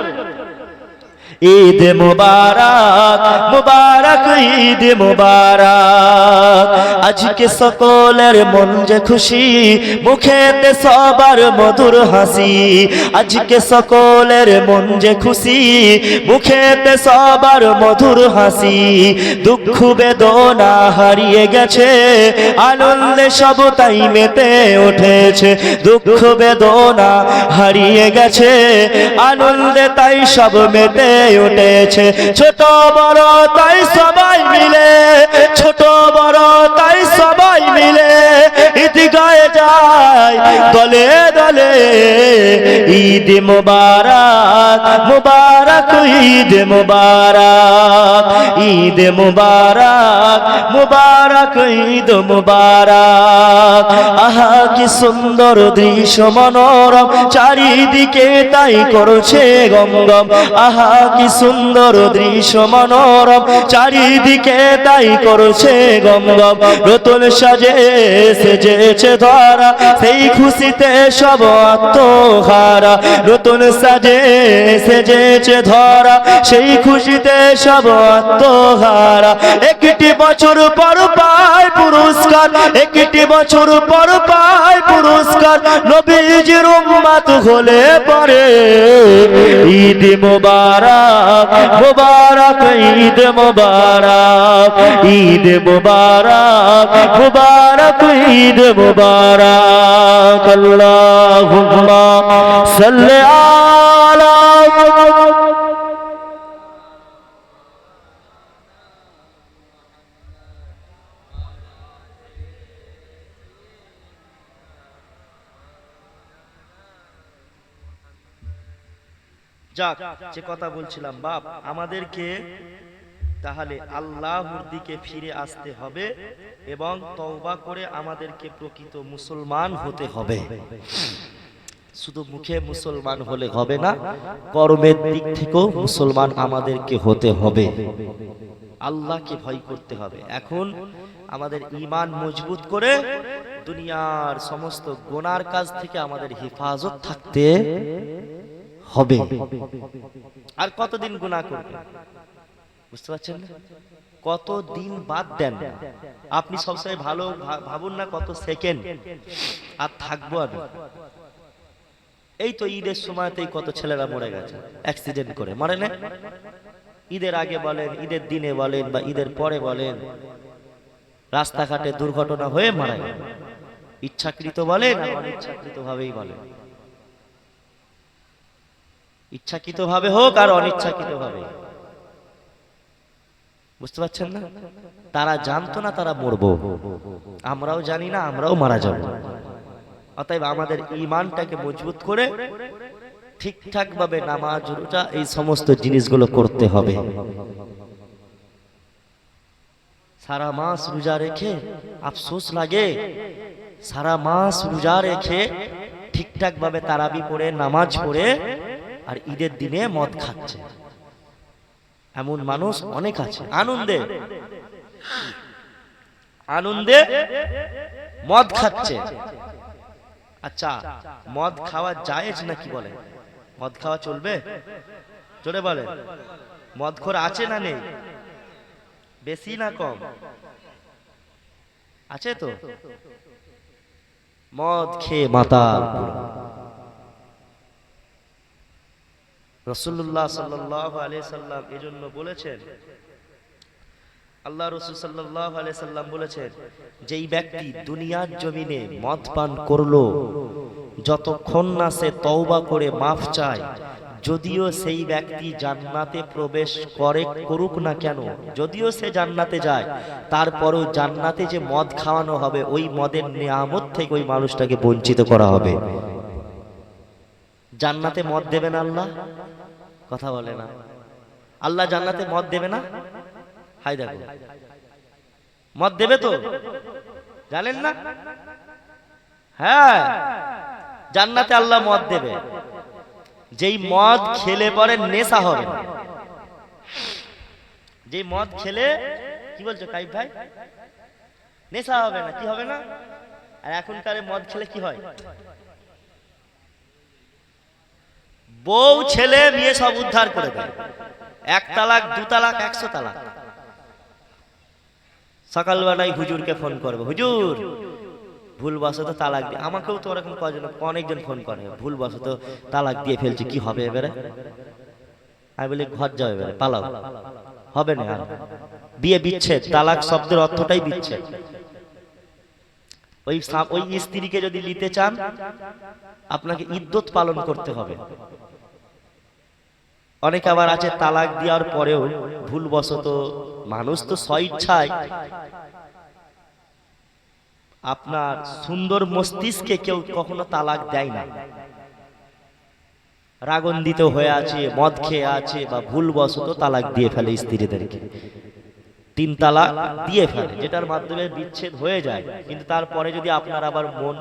ঈদ মুবারক মুবারক ঈদ মুবারক আজকে সকলের মন যে খুশি মুখেতে সবার মধুর হাসি আজকে সকলের মন যে খুশি মুখেতে সবার মধুর হাসি দুঃখ বেদনা হারিয়ে গেছে আনন্দে সব তাই মেতে উঠেছে দুঃখ বেদনা হারিয়ে গেছে আনন্দে তাই সব মেতে উঠেছে ছোট বড় তাই সবাই মিলে ছোট বড় তাই সবাই মিলে ঈদগাহে যায় দলে দলে ঈদ মুবারক মুবারক ঈদ মুবারক ঈদ মুবারক মুবারক ঈদ মুবারক আহা কি সুন্দর দৃশ্য মনোরম চারিদিকে তাই করছে গম গম আহা কি সুন্দর দৃশ্য মনোরম চারিদিকে তাই করছে গম গম নতুন সাজে সেজেছে ধরা সেই খুশিতে সব আত্মহারা নতুন সাজে সেজেছে ধরা সেই খুশিতে সব আত্মহারা একটি বছর পর পায় পুরস্কার একটি বছর পর পায় পুরস্কার নবীজির উম্মত হলে পরে ঈদ মুবারক মুবারক ঈদ মুবারক ঈদ মুবারক মুবারক ঈদ মুবারক আল্লাহুম্মা সাল্লি আলা যাক যে কথা বলছিলাম বাপ আমাদেরকে তাহলে আল্লাহর দিকে ফিরে আসতে হবে এবং তওবা করে আমাদেরকে প্রকৃত মুসলমান হতে হবে শুধু মুখে মুসলমান হলে হবে না কর্মের দিক থেকেও মুসলমান আমাদেরকে হতে হবে আল্লাহকে ভয় করতে হবে এখন আমাদের ঈমান মজবুত করে দুনিয়ার সমস্ত গুনার কাজ থেকে আমাদের হেফাজত থাকতে হবে আর কতদিন গুনাহ করবে বুঝতে পারছেন না কতদিন বাদ দেন আপনি সবসময় ভালো ভাবুন না কত সেকেন্ড আর থাকবো আমি এই তো ঈদের সময়তেই কত ছেলেরা মরে গেছে অ্যাক্সিডেন্ট করে মরে না ঈদের আগে বলেন ঈদের দিনে বলেন বা ঈদের পরে বলেন রাস্তাঘাটে দুর্ঘটনা হয়ে মারা গেল ইচ্ছাকৃত বলেন আর অনিচ্ছাকৃত ভাবেই বলেন ইচ্ছাকৃত ভাবে হোক আর অনিচ্ছাকৃত ভাবে বুঝতে পারছেন না তারা জানতো না তারা মরবো আমরাও জানি না আমরাও মারা যাব অতএব আমাদের ঈমানটাকে মজবুত করে ঠিকঠাক ভাবে নামাজ রোজা এই সমস্ত জিনিসগুলো করতে হবে সারা মাস রোজা রেখে আফসোস লাগে সারা মাস রোজা রেখে ঠিকঠাক ভাবে তারাবি পড়ে নামাজ পড়ে আর ঈদের দিনে মদ খাচ্ছে এমন মানুষ অনেক আছে আনন্দে আনন্দে মদ খাচ্ছে আচ্ছা মদ খাওয়া জায়েজ নাকি বলে মদ খাওয়া চলবে জোরে বলে মদখোর আছে না নেই বেশি না কম আছে তো মদ খেয়ে মাতাল রাসূলুল্লাহ সাল্লাল্লাহু আলাইহি সাল্লাম এজন্য বলেছেন আল্লাহ রাসূল সাল্লাল্লাহু আলাইহি সাল্লাম বলেছেন যেই ব্যক্তি দুনিয়ার জমিনে মদ পান করলো যতক্ষণ না সে তওবা করে মাফ চায় যদিও সেই ব্যক্তি জান্নাতে প্রবেশ করুক না কেন যদিও সে জান্নাতে যায় তারপরও জান্নাতে যে মদ খাওয়ানো হবে ওই মদের নিয়ামত থেকে ওই মানুষটাকে বঞ্চিত করা হবে জান্নাতে মদ দেবে না আল্লাহ কথা বলে না আল্লাহ জান্নাতে মদ দেবে না হাই দেখো মদ দেবে তো জানেন না হ্যাঁ জান্নাতে আল্লাহ মদ দেবে যেই মদ খেলে পরে নেশা হবে না যেই মদ খেলে কি বলছো কাইফ ভাই নেশা হবে না কি হবে না আর এখনকার মদ খেলে কি হয় বউ ছেলে মেয়ে সব উদ্ধার করে দেয় এক তালাক, দু তালাক, 100 তালাক। সকালবেলায় হুজুরকে ফোন করবে, হুজুর ভুলবশত তালাক দিয়ে, আমাকেও তো ওরকম অনেকজন ফোন করে, ভুলবশত তালাক দিয়ে ফেলছে, কি হবে এবারে? আমি বলি ঘর যাও, এবারে পালাও, হবে না আর। বিয়ে বিচ্ছেদ, তালাক শব্দের অর্থটাই বিচ্ছেদ। ওই স্ত্রীকে যদি নিতে চান আপনাকে ইদ্যত পালন করতে হবে। অনেকে আবার আছে তালাক দেওয়ার পরেও ভুলবশত, মানুষ তো স্বইচ্ছায়, আপনার সুন্দর মস্তিষ্কে কেউ কখনো তালাক দেয় না। রাগান্বিত হয়ে আছে, মদ খেয়ে আছে, বা ভুলবশত তালাক দিয়ে ফেলে স্ত্রীদেরকে, 3 তালাক দিয়ে ফেলে, যেটার মাধ্যমে বিচ্ছেদ হয়ে যায়। কিন্তু তারপরে যদি আপনার আবার মন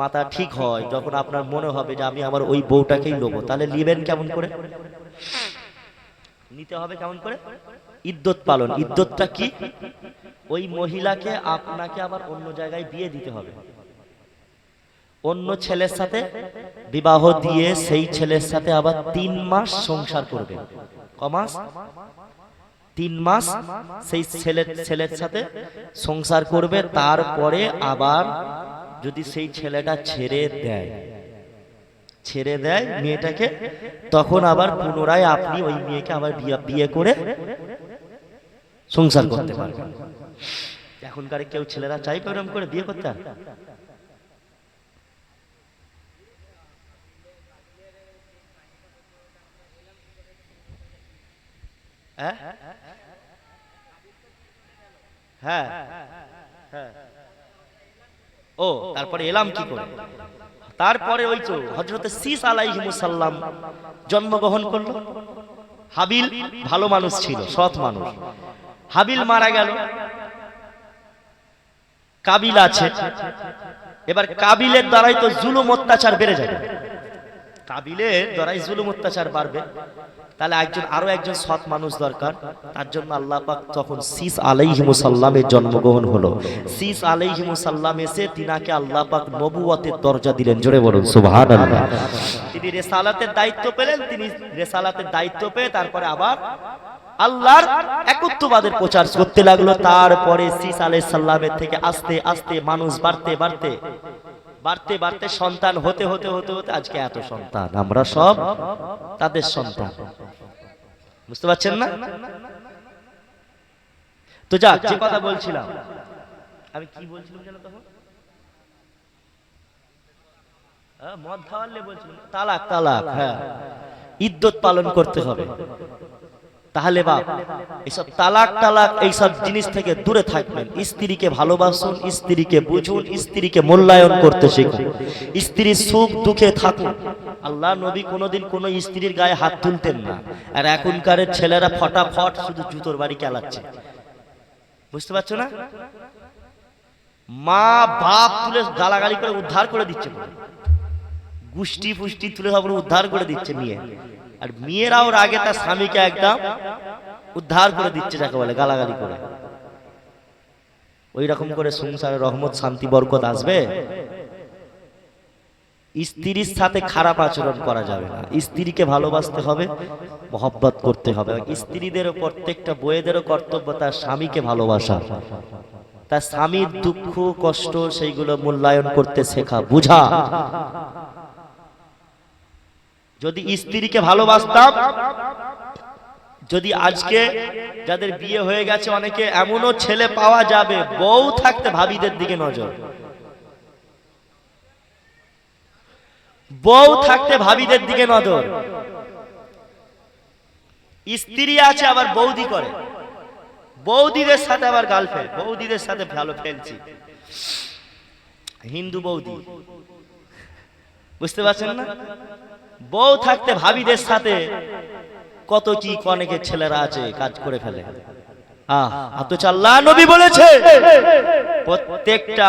মাথা ঠিক হয়, যখন আপনার মনে হবে যে আমি আমার ওই বউটাকেই নেবো, তাহলে নিবেন কেমন করে? নিতে হবে কেমন করে? ইদ্যত পালন। ইদ্যতটা কি? ওই মহিলাকে আপনাকে আবার অন্য জায়গায় বিয়ে দিতে হবে, অন্য ছেলের সাথে বিবাহ দিয়ে সেই ছেলের সাথে আবার 3 মাস সংসার করবে। ক মাস? 3 মাস সেই ছেলের সাথে সংসার করবে। তারপরে আবার যদি সেই ছেলেটা ছেড়ে দেয় মেয়েটাকে, তখন আবার পুনরায় আপনি ওই মেয়েকে আবার বিয়ে করে সংসার করতে পারবেন। এখনকার কেউ ছেলেরা চাইবে এরকম করে বিয়ে করতে? হ্যাঁ, ও তারপরে এলাম কি করে? তারপরে ওই তো হযরতে শীস আলাইহিস সালাম জন্মগ্রহণ করলো। হাবিল ভালো মানুষ ছিল, সৎ মানুষ। হাবিল মারা গেল, কাবিল আছে। এবার কাবিলের দ্বারাই তো জুলুম অত্যাচার বেড়ে যাবে, কাবিলের দ্বারাই জুলুম অত্যাচার বাড়বে। তাহলে আরো একজন সৎ মানুষ দরকার। তার জন্য আল্লাহ পাক তখন শীস আলাইহিস সালামের জন্মগ্রহণ হলো। শীস আলাইহিস সালাম এসে তিনাকে আল্লাহ পাক নবুয়তের দরজা দিলেন। জোরে বলুন সুবহানাল্লাহ। তিনি রিসালাতের দায়িত্ব পেলেন। তিনি রিসালাতের দায়িত্ব পেয়ে তারপরে আবার আল্লাহর একত্ববাদের প্রচার করতে লাগলো। তারপরে শীস আলাইহিস সালামের থেকে আস্তে আস্তে মানুষ বাড়তে সন্তান হতে আজকে এত সন্তান। আমরা সব তাদের সন্তান। বুঝতে পারছেন না? তো যাক, যে কথা বলছিলাম, আমি কি বলছিলাম জানো তখন? মদ খাওয়ালে বলছিলাম তালাক। হ্যাঁ, ইদ্যত পালন করতে হবে। তাহলে বাপ এইসব তালাক এইসব জিনিস থেকে দূরে থাকবেন। স্ত্রীকে ভালোবাসুন, স্ত্রীকে বুঝুন, স্ত্রীকে মূল্যায়ন করতে শিখুন, স্ত্রীর সুখ দুঃখে থাকুন। আল্লাহ নবী কোনোদিন কোনো স্ত্রীর গায়ে হাত তুলতেন না। আর এখনকার ছেলেরা ফটাফট শুধু জুতোর বাড়ি চালাচ্ছে। বুঝতে পারছো না? মা বাপ তুলে গালাগালি করে উদ্ধার করে দিচ্ছে, গুষ্টি ফুষ্টি তুলে সব উদ্ধার করে দিচ্ছে মেয়ে। আর মেয়েরাও আগে তার স্বামীকে একদম উদ্ধার করে দিচ্ছে, যাকে বলে গালাগালি করে। ওই রকম করে সংসারে রহমত শান্তি বরকত আসবে? স্ত্রীর সাথে খারাপ আচরণ করা যাবে না। স্ত্রীকে ভালোবাসতে হবে, মহব্বত করতে হবে। স্ত্রীদের প্রত্যেকটা বউয়েদেরও কর্তব্য তার স্বামীকে ভালোবাসা, তার স্বামীর দুঃখ কষ্ট সেইগুলো মূল্যায়ন করতে শেখা, বুঝা। যদি স্ত্রীকে ভালোবাসতাম, যদি আজকে যাদের বিয়ে হয়ে গেছে অনেকে এমনও ছেলে পাওয়া যাবে বউ থাকতে ভাবিদের দিকে নজর, বউ থাকতে ভাবিদের দিকে নজর। স্ত্রী আছে আবার বৌদি করে, বৌদিদের সাথে আবার গার্লফ্রেন্ড, বৌদিদের সাথে ভালো ফেলছি, হিন্দু বৌদি। বুঝতে পারছেন না? বউ থাকতে ভাবিদের সাথে কত কি অনেকের ছেলেরা আছে কাজ করে ফেলে। অথচ আল্লাহ নবী বলেছে প্রত্যেকটা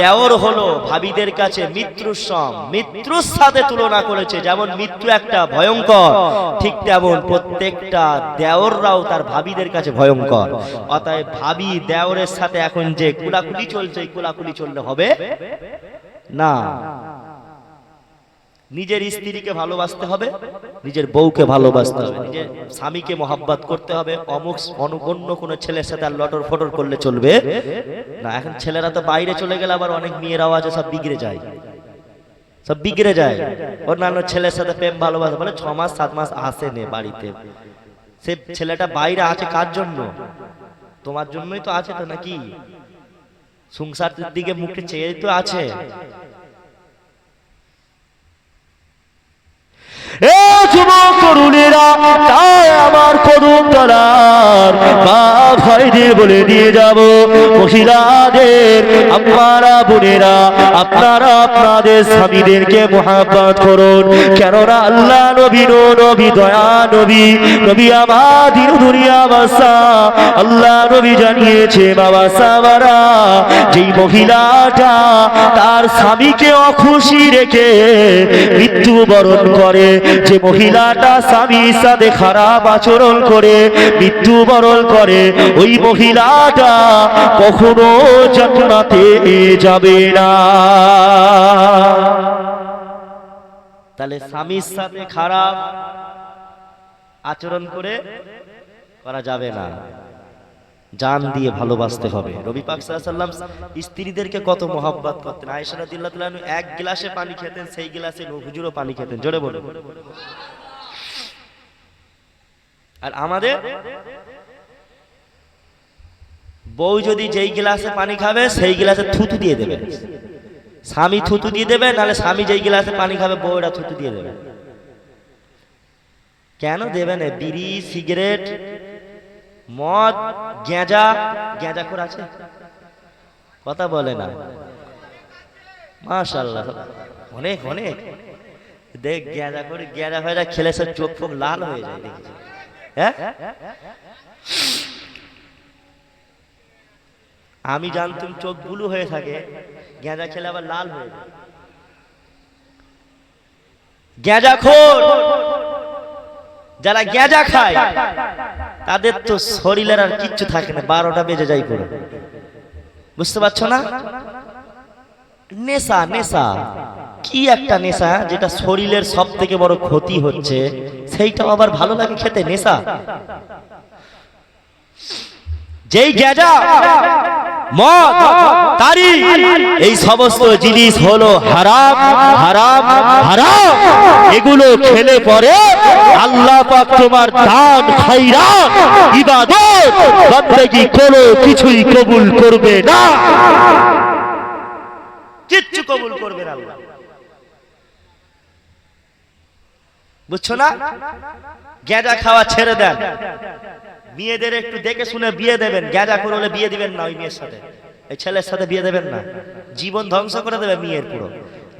দেওর হলো ভাবিদের কাছে মৃত্যুর সম, মৃত্যুর সাথে তুলনা করেছে। যেমন মৃত্যু একটা ভয়ঙ্কর, ঠিক তেমন প্রত্যেকটা দেওররাও তার ভাবিদের কাছে ভয়ঙ্কর। অতএব ভাবি দেওরের সাথে এখন যে কুলাকুলি চলছে, এই কুলাকুলি চললে হবে না। নিজের স্ত্রীকে ভালোবাসতে হবে, নিজের বউকে ভালোবাসতে হবে, নিজের স্বামীকে মহাব্বত করতে হবে। অন্য কোনো ছেলের সাথে আর লটর ফটর করলে চলবে না। এখন ছেলেরা তো বাইরে চলে গেলে আবার অনেক মেয়েরাও আছে, সব বিগড়ে যায়, সব বিগড়ে যায়। অন্যান্য ছেলের সাথে প্রেম ভালোবাসা বলে 6 মাস 7 মাস আসে নে বাড়িতে। সে ছেলেটা বাইরে আছে কার জন্য? তোমার জন্যই তো আছে তো, নাকি? সংসারের দিকে মুখে চেয়ে তো আছে। এ যুবক তরুণেরা, তাই আমার কদম তলার মা ভাইদের বলে দিয়ে যাব, মহিলাদের আপনারা বোনেরা, আপনারা আপনাদের স্বামীদেরকে মহাব্বত করুন। কেননা আল্লাহ নবী, নবী দয়া নবী, নবী আমার দিন দুনিয়া বাসা, আল্লাহ নবী জানিয়েছে বাবা সাবারা, যেই মহিলাটা তার স্বামীকে অখুশি রেখে মৃত্যুবরণ করে, যে মহিলাটা স্বামীর সাথে খারাপ আচরণ করে মৃত্যুবরণ করে, ওই মহিলাটা কখনো জান্নাতে যাবে না। তাহলে স্বামীর সাথে খারাপ আচরণ করা যাবে না, জান দিয়ে ভালোবাসতে হবে। নবী পাক সাল্লাল্লাহু আলাইহি ওয়াসাল্লাম স্ত্রীদেরকে কত মহব্বত করতেন। আয়েশা রাদিয়াল্লাহু তাআলা এক গ্লাসে পানি খেতেন, সেই গ্লাসে হুজুরও পানি খেতেন। জোরে বলুন। আর আমাদের বউ যদি যেই গ্লাসে পানি খাবে সেই গ্লাসে থুতু দিয়ে দেবে, স্বামী থুতু দিয়ে দেবে, নাহলে স্বামী যেই গ্লাসে পানি খাবে বউটা থুতু দিয়ে দেবে। কেন দেবে না? বিড়ি, সিগারেট, মদ, গেঁজা করে আছে, কথা বলে না। মাশাআল্লাহ, অনেক অনেক দেখ গেঁজা হয়ে যায়, খেলে সব চোখ ফোক লাল হয়ে যায়, দেখেছি। হ্যাঁ, আমি জানতাম চোখ বুলু হয়ে থাকে, গেঁজা খেলে আবার লাল হয়ে যায়। গেঁজাখোর যারা গেঁজা খায় তাদের তো শরীরের আর কিচ্ছু থাকে না, 12টা বেজে যায় পুরো। বুঝতে পারছো না? নেশা, নেশা কি একটা নেশা, যেটা শরীরের সব থেকে বড় ক্ষতি হচ্ছে, সেইটাও আবার ভালো লাগে খেতে। নেশা, যেই গেঁজা, মদ, তারি, এই সমস্ত জিনিস হলো হারাম, হারাম, হারাম। এগুলো খেলে পরে আল্লাহ পাক তোমার দান, খায়রাত, ইবাদত, বন্দেগী কোনো কিছুই কবুল করবে না, কিচ্ছু কবুল করবে না আল্লাহ। বুঝছো না? গেঁজা খাওয়া ছেড়ে দেন, মেয়েদের একটু দেখে শুনে বিয়ে দেবেন। গেঁজা করে হলে বিয়ে দিবেন না ওই মেয়ের সাথে, এই ছেলের সাথে বিয়ে দেবেন না, জীবন ধ্বংস করে দেবে মেয়ের পুরো।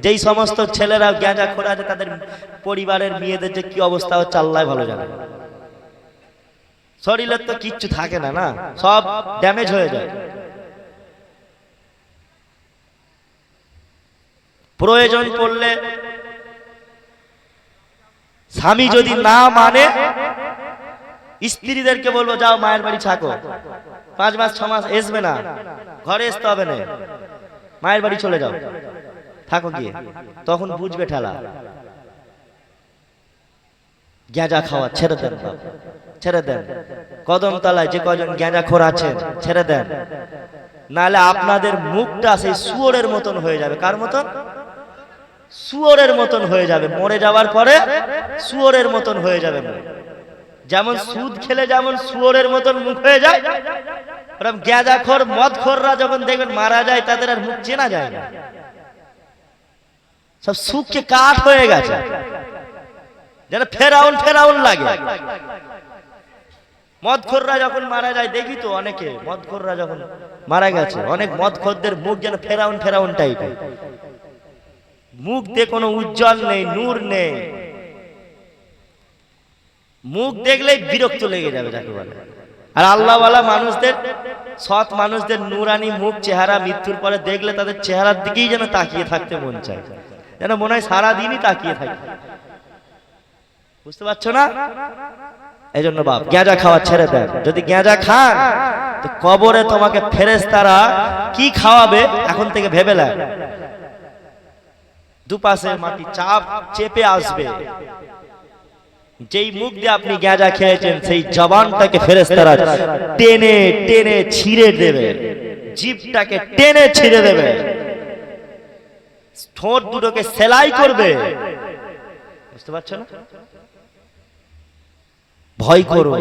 যেই সমস্ত ছেলেরা গেঁজা করে আছে তাদের পরিবারের মেয়েদের যে কি অবস্থা হচ্ছে আল্লাহ ভালো জানে। শরীরের তো কিচ্ছু থাকে না, না সব ড্যামেজ হয়ে যায়। প্রয়োজন পড়লে স্বামী যদি না মানে, স্ত্রীদেরকে বলবো যাও মায়ের বাড়ি থাকো, 5 মাস 6 মাস আসবে না, ঘরে আসতে হবে না, মায়ের বাড়ি চলে যাও, থাকো গিয়ে, তখন বুঝবে ঠেলা। গেঁজা খাওয়া ছেড়ে দেন, ছেড়ে দেন। কদম তলায় যে কজন গেঁজা খোর আছেন ছেড়ে দেন, নাহলে আপনাদের মুখটা সেই শুয়োরের মতন হয়ে যাবে। কার মতন? শুয়োরের মতন হয়ে যাবে। মরে যাওয়ার পরে শুয়োরের মতন হয়ে যাবে মুখ। যেমন সুদ খেলে যেমন শুয়োরের মতন মুখ হয়ে যায়, ওরকম গেঁজাখোর মদখোররা যখন দেখবেন মারা যায় তাদের আর মুখ চেনা যায় না, সব শুকিয়ে কাঠ হয়ে গেছে, যেন ফেরাউন ফেরাউন লাগে। মদখোররা যখন মারা যায় দেখি তো অনেকে, মদখোররা যখন মারা গেছে অনেক মদখোরদের মুখ যেন ফেরাউন ফেরাউন টাইপের, মুখ দিয়ে কোনো উজ্জ্বল নেই, নূর নেই, মুখ দেখলেই বিরক্ত লেগে যাবে যাকে বলে। আর আল্লাহওয়ালা মানুষদের, সৎ মানুষদের নূরানি মুখ চেহারা মৃত্যুর পরে দেখলে তাদের চেহারার দিকেই যেন তাকিয়ে থাকতে মন চায়, যেন মনে হয় সারাদিনই তাকিয়ে থাকে। বুঝতে পারছো না? এই জন্য বাপ গেঁজা খাওয়া ছেড়ে দেন। যদি গেঁজা খান তো কবরে তোমাকে ফেরেশতারা কি খাওয়াবে এখন থেকে ভেবে নেন। দুপাশে মাটি চাপ চেপে আসবে। যেই মুখ দিয়ে আপনি গাঁজা খেয়েছেন সেই জবানটাকে ফেরেশতারা টেনে টেনে ছিঁড়ে দেবে, জিভটাকে টেনে ছিঁড়ে দেবে, ঠোঁট দুটোকে সেলাই করবে। বুঝতে পারছো না? ভয় করো,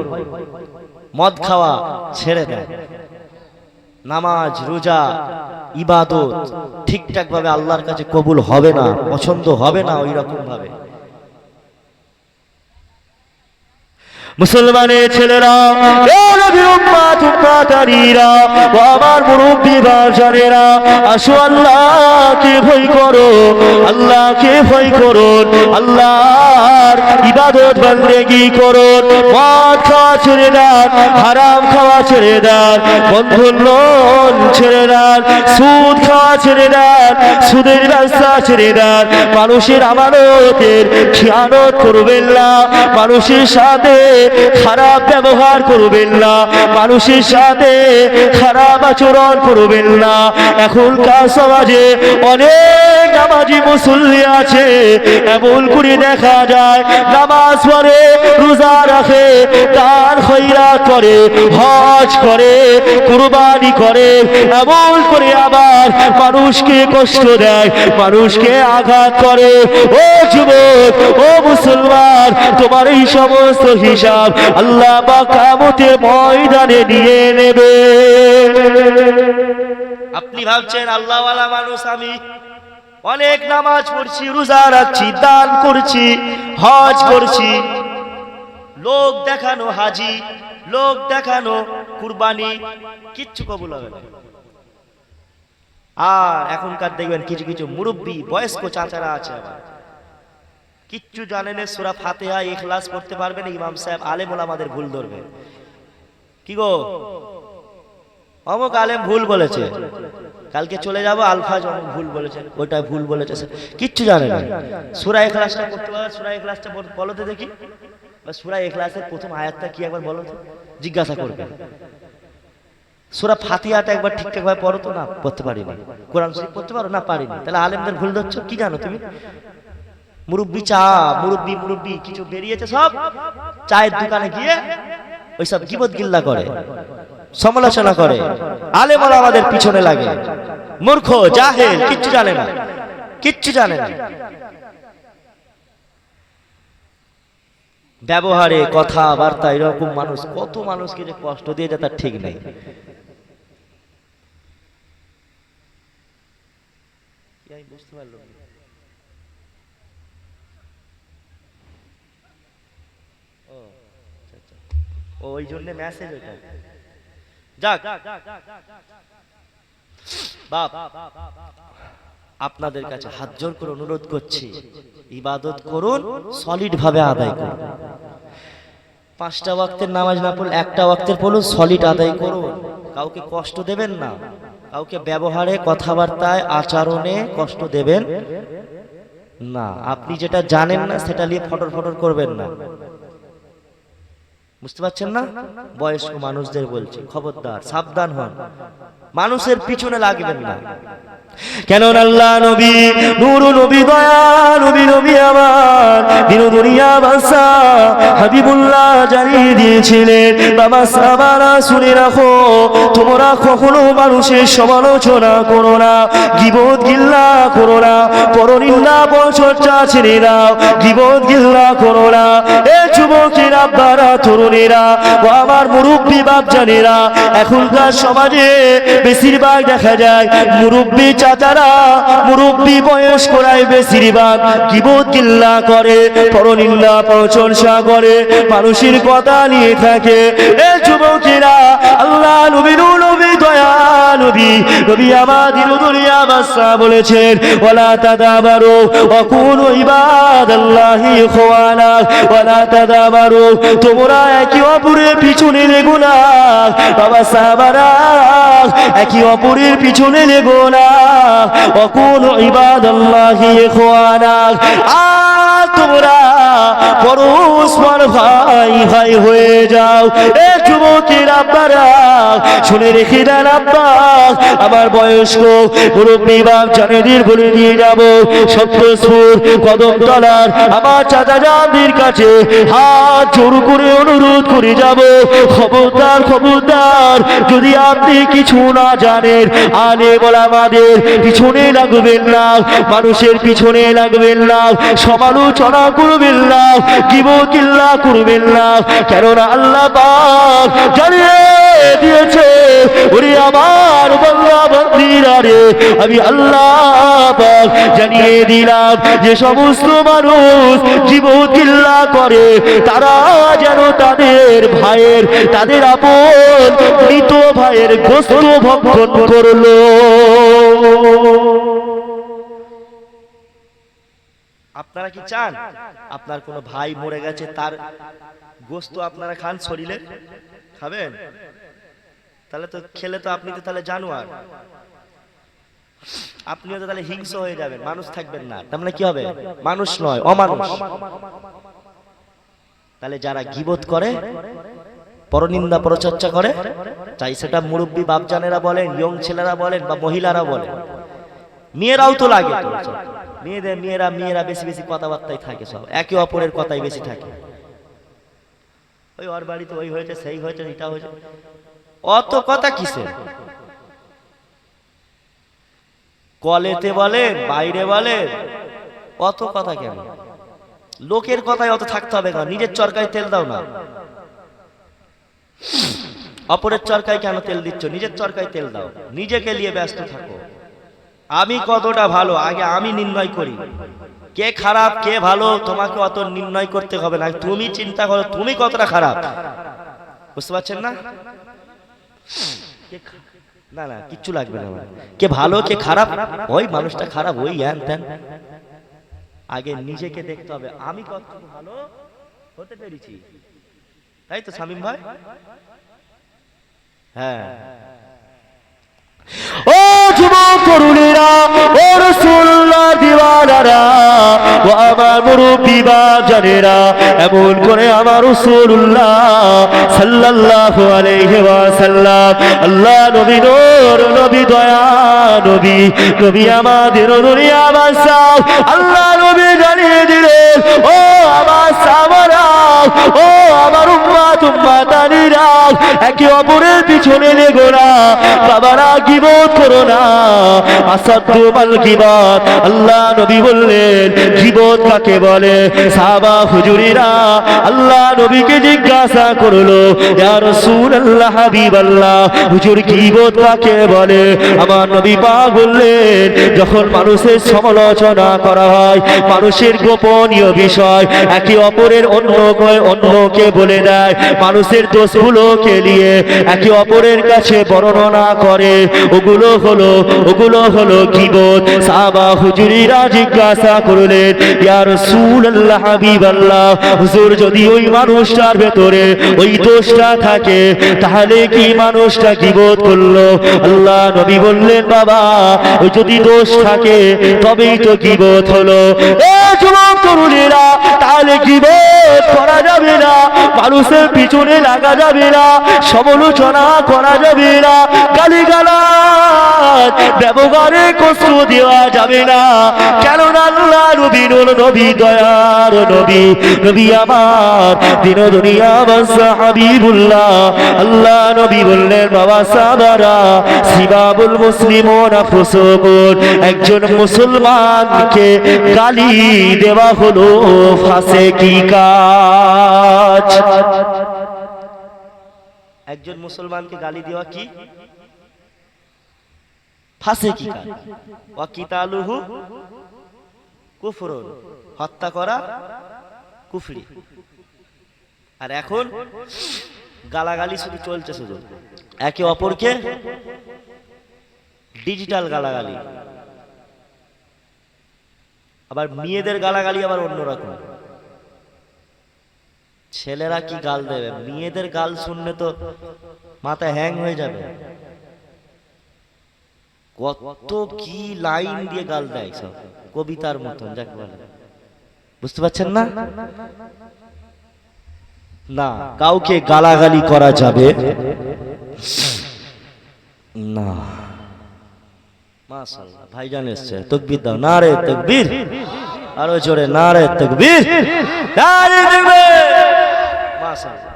মদ খাওয়া ছেড়ে দেয়, নামাজ রোজা ইবাদত ঠিকঠাক ভাবে আল্লাহর কাছে কবুল হবে না, পছন্দ হবে না ওই রকম ভাবে। মুসলমানের ছেলেরা, নবীর উম্মত উম্মতারিরা, ও আমার মুরব্বি বাজানেরা, আসো আল্লাহকে ভয় করো, আল্লাহকে ভয় করো, আল্লাহর ইবাদত বন্দেগী করো। মদ খাওয়া ছেড়ে দেন, হারাম খাওয়া ছেড়ে দেন, বন্ধুর লোন ছেড়ে দেন, সুদ খাওয়া ছেড়ে দেন, সুদের ব্যবসা ছেড়ে দেন, মানুষের আমানতের খেয়ানত করবেন না, মানুষের সাথে খারাপ ব্যবহার করবেন না, মানুষের সাথে খারাপ আচরণ করবেন না। এখনকার সমাজে অনেক নামাজি মুসল্লি আছে, এমন করে দেখা যায় নামাজ পড়ে, রোজা রাখে, দান খয়রাত করে, হজ করে, কুরবানি করে, এমন করে আবার মানুষকে কষ্ট দেয়, মানুষকে আঘাত করে। ও যুবক, ও মুসলমান, তোমার এই সমস্ত হিসাব আল্লাহ পাক কিয়ামতের ময়দানে নিয়ে নেবে। আপনি ভাবছেন আল্লাহওয়ালা মানুষ, আমি অনেক নামাজ পড়ছি, রোজা রাখছি, দান করছি, হজ করছি, লোক দেখানো হাজি, লোক দেখানো কুরবানি, কিচ্ছু কবুল হবে না। আর এখনকার দেখবেন কিছু কিছু মুরব্বী বয়স্ক চাচারা আছে, আবার কিচ্ছু জানেন না, সূরা ফাতিহা ইখলাস পড়তে পারবে না, ইমাম সাহেব আলেম ওলামাদের ভুল ধরবে। কি গো, অমুক আলেম ভুল বলেছে, কালকে চলে যাব আলফাজ অমুক ভুল বলেছে, ওইটা ভুল বলেছে, কিচ্ছু জানে না। সূরা ইখলাসটা পড়তে পারবে? সূরা ইখলাসটা বলো তো দেখি, বা সূরা ইখলাসের প্রথম আয়াতটা কি একবার বলো তো, জিজ্ঞাসা করবে। সূরা ফাতিহাটা একবার ঠিকঠাক ভাবে পড়ো তো, না পড়তে পারিনি। কোরআন শরীফ পড়তে পারো? না পারিনি। তাহলে আলেমদের ভুল ধরছো, কি জানো তুমি? মুরব্বি চা, মুরব্বি কিছু বেরিয়েছে, সব চায়ের দোকানে গিয়ে ওইসব গীবত গিল্লা করে, সমালোচনা করে, আলেম ওলামাদের পিছনে লাগে। মূর্খ জাহেল, কিচ্ছু জানে না, কিচ্ছু জানে না। ব্যবহারে কথাবার্তা এরকম মানুষ, কত মানুষকে যে কষ্ট দিয়ে যায় তার ঠিক নেই। বুঝতে পারলো ওই জন্য মেসেজ ওইটা। যাক বাপ, আপনাদের কাছে হাত জোর করে অনুরোধ করছি, ইবাদত করুন, সলিড ভাবে আদায় করুন। 5টা ওয়াক্তের নামাজ না পড়লে 1টা ওয়াক্তের পড়ুন, সলিড আদায় করুন। কাউকে কষ্ট দেবেন না, কাউকে ব্যবহারে কথাবার্তায় আচরণে কষ্ট দেবেন না। আপনি যেটা জানেন না সেটা নিয়ে ফটর ফটর করবেন না। বুঝতে পারছেন না? বয়স্ক মানুষদের বলছি, খবরদার, সাবধান হন, মানুষের পিছনে লাগবেন না। কেন আল্লাহ নবী, নূর নবী, দয়া নবী, নবী আমার দিন দুনিয়া বাদশা হাবিবুল্লাহ জানিয়ে দিয়েছিলেন, বাবা সাহাবারা শুনে রাখো, তোমরা কখনো মানুষের সমালোচনা করো না, গীবত গিল্লা করো না, পরনিন্দা পরচর্চা ছেড়ে দাও, গীবত গিল্লা করো না। এ যুবকেরা, আব্বারা, তরুণেরা, ও আমার মুরব্বী বাপজানেরা, এখনকার সমাজে বেশিরভাগ দেখা যায় মুরব্বী চাচারা, মুরব্বী বয়স্করাই বেশিরভাগ গীবত গিল্লা করে, পরনিন্দা পরচর্চা করে, মানুষের কথা নিয়ে থাকে। এ যুবকেরা, আল্লাহ নবী, নবী, দয়া নবী, নবী আমার দিন দুনিয়া বাদশা বলেছেন, ওয়ালা তাদাবারু ওয়া কুনু ইবাদাল্লাহি ইখওয়ানা, ওয়ালা তাদাবারু, তোমরা একে অপরের পিছনে লেগো না। বাবা সাহাবারা একে অপরের পিছনে লেগো না, ওয়াকুনু ইবাদাল্লাহি ইখওয়ানা। তোমরা পরস্পর ভাই ভাই হয়ে যাও। এ যুবকের আব্বারা শুনে রেখে দেন আব্বা, আমার বয়স্ক মুরব্বী বাপ জানেদের বলে নিয়ে যাব, সপ্তসুর কদমতলার আমার চাচা জানদের কাছে হাত জোর করে অনুরোধ করে যাব, খবরদার খবরদার, যদি আপনি কিছু না জানেন আলে ওলামাদের পিছনে লাগবেন না, মানুষের পিছনে লাগবেন না, সমালোচনা করবেন না, গীবত-কিল্লা করবেন না, কেননা আল্লাহ পাক জানিয়ে দিয়েছে, ওরে আমার বান্দা বান্দীরা রে, আমি আল্লাহ পাক জানিয়ে দিলাম যে সমস্ত মানুষ গীবত-কিল্লা করে তারা যেন তাদের ভাইয়ের, তাদের আপন মৃত ভাইয়ের গোশত ভক্ষণ করলো। আপনারা কি চান আপনার কোনো ভাই মরে গেছে তার গোশত আপনারা খান, শরীরে খাবেন? তাহলে তো খেলে তো আপনি তো তাহলে জানোয়ার, আপনিও তো তাহলে হিংস্র হয়ে যাবেন, মানুষ থাকবেন না, তার মানে কি হবে? মানুষ নয়, অমানুষ। তাহলে যারা গীবত করে, পরনিন্দা পরচর্চা করে, চাই সেটা মুরব্বী বাপজানেরা বলেন, ইয়ং ছেলেরা বলেন বা মহিলারা বলেন, মেয়েরাও তো লাগে, মেয়েরা বেশি বেশি কথাবার্তায় থাকে, সব একে অপরের কথাই বেশি থাকে, ওই ওর বাড়িতে ওই হয়েছে, সেই হয়েছে, এটা হয়েছে, অত কথা কিসের? কলেতে বলেন, বাইরে বলেন, অত কথা কেন? লোকের কথায় অত থাকতে হবে না, নিজের চরকায় তেল দাও না। অপরের চরকায় কেন তেল দিচ্ছ? নিজের চরকায় তেল দাও, নিজেকে নিয়ে ব্যস্ত থাকো। আমি কতটা ভালো আগে আমি নির্ণয় করি, কে খারাপ কে ভালো তোমাকে অত নির্ণয় করতে হবে না, তুমি চিন্তা করো তুমি কতটা খারাপ, বুঝতে পারছেন না? না না কিচ্ছু লাগবে না, কে ভালো কে খারাপ, ওই মানুষটা খারাপ, ওই হ্যান ত্যান, আগে নিজেকে দেখতে হবে আমি কত ভালো হতে পেরেছি, তাই তো শামীম ভাই? হ্যাঁ। ও যুবক তরুণীরা, ও রাসূলুল্লাহ দিওয়ানারা, ও আমার মুরব্বী বাপজানেরা, এমন করে আমার রাসূলুল্লাহ সাল্লাল্লাহু আলাইহি ওয়াসাল্লাম, আল্লাহ নবী নূর নবী দয়া নবী, নবী আমাদের দুনিয়া বাদশাহ, আল্লাহ নবী জানিয়ে দিলেন, ও আমার সাহাবারা, ও আমার উম্মত উম্মতানিরা, একে অপরের পিছনে লেগো না, বাবারা গীবত করো না, আসাদুল গীবত। আল্লাহ নবী বললেন গীবত কাকে বলে? সাহাবা হুজুরিরা আল্লাহ নবীকে জিজ্ঞাসা করলো, ইয়া রাসূলুল্লাহ হাবিবাল্লাহ, হুজুর গীবত কাকে বলে? আমার নবী পাক বললেন, যখন মানুষের সমালোচনা করা হয়, মানুষের গোপনীয় বিষয় একে অপরের অন্যকে বলে দেয়, মানুষের দোষগুলোকে নিয়ে একে অপরের কাছে বর্ণনা করে, ওগুলো হলো গীবত। সাহাবা হুজুরিরা জিজ্ঞাসা করলেন, ইয়া রাসূলুল্লাহ হাবিবাল্লাহ, হুজুর যদি ওই মানুষটার ভেতরে ওই দোষটা থাকে তাহলে কি মানুষটা গীবত করলো? আল্লাহ নবী বললেন, বাবা ওই যদি দোষ থাকে তবেই তো গীবত হলো। এ যুবক তরুণীরা, তাহলে গীবত করা যাবে না, মানুষের পিছনে লাগা যাবে না, সমালোচনা করা যাবে না, গালিগালাজ ব্যবহারে কষ্ট দেওয়া যাবে না, কেননা আল্লাহ নবী নূর নবী দয়ার নবী, নবী আমার দিন দুনিয়া বাদশা হাবিবুল্লাহ, আল্লাহ নবী বললেন, বাবা সাহাবারা, সিবাবুল মুসলিমুনা ফুসুকুন, একজন মুসলমানকে গালি দেওয়া হলো ফাসিকি কাজ। একজন মুসলমানকে গালি দেওয়া কি? ফাসিকি কাজ। ওয়া কিতালুহু কুফরুন, হত্যা করা কুফরি। আর এখন গালাগালি শুধু চলছে, শুধু একে অপরকে ডিজিটাল গালাগালি। আবার মেয়েদের গালাগালি আবার অন্যরকম, ছেলেরা কি গাল দেবে, মেয়েদের গাল শুনলে তো মাথা হ্যাং হয়ে যাবে। কত কি লাইন দিয়ে গাল দেয়, সব কবিতার মতন যাকে বলে। বুঝতে পারছেন না? না, কাউকে গালাগালি করা যাবে না। মাশাআল্লাহ, ভাইজান এসছে, তাকবীর দাও, নারে তাকবীর, আরো জোরে নারে তাকবীর, নারে তাকবীর। মাশাআল্লাহ,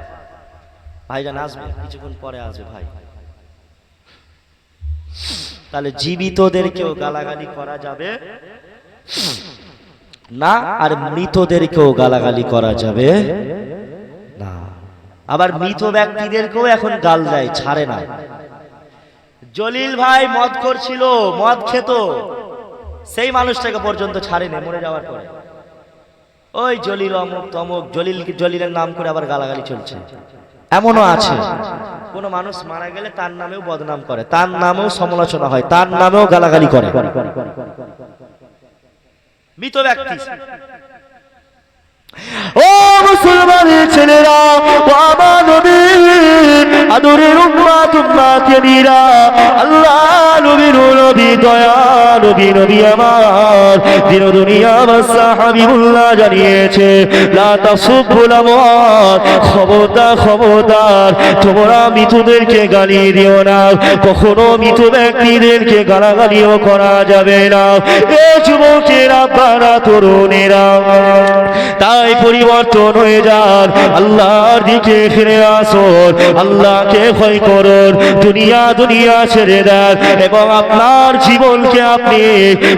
ভাইজান আসবে কিছুক্ষণ পরে, আসবে ভাই। তাহলে জীবিতদেরকেও গালাগালি করা যাবে না, আর মৃতদেরকেও গালাগালি করা যাবে না। আবার মৃত ব্যক্তিদেরকেও এখন গাল দেয়, ছাড়ে না। জলিল ভাই মদ করছিল, মদ খেত, সেই মানুষটাকে পর্যন্ত ছাড়েনি মরে যাওয়ার পরে। ওই জলিল অমুক তমুক, জলিলের নাম করে আবার গালাগালি চলছে। এমনও আছে কোন মানুষ মারা গেলে তার নামেও বদনাম করে, তার নামেও সমালোচনা হয়, তার নামেও গালাগালি করে। মৃত ব্যক্তি। ও মুসলমানের ছেলেরা, ও আমার নবীর আদরের উম্মত উম্মতিরা, আল্লাহ নবীর নবী দয়া নবী নবী আমার দিন দুনিয়া বাদশা হাবিবুল্লাহ জানিয়েছে, লা তাসুবুল আমওয়াত, খবরদার খবরদার তোমরা মৃতদেরকে গালি দিও না, কখনো মৃত ব্যক্তিদেরকে গালাগালিও করা যাবে না। এ যুবকেরা, বারা তরুণেরা, তাই পরিবর্তন হয়ে যান, আল্লাহর দিকে ফিরে আসুন, আল্লাহকে ভয় করুন, দুনিয়া ছেড়ে দেন এবং আপনার জীবনকে আপনি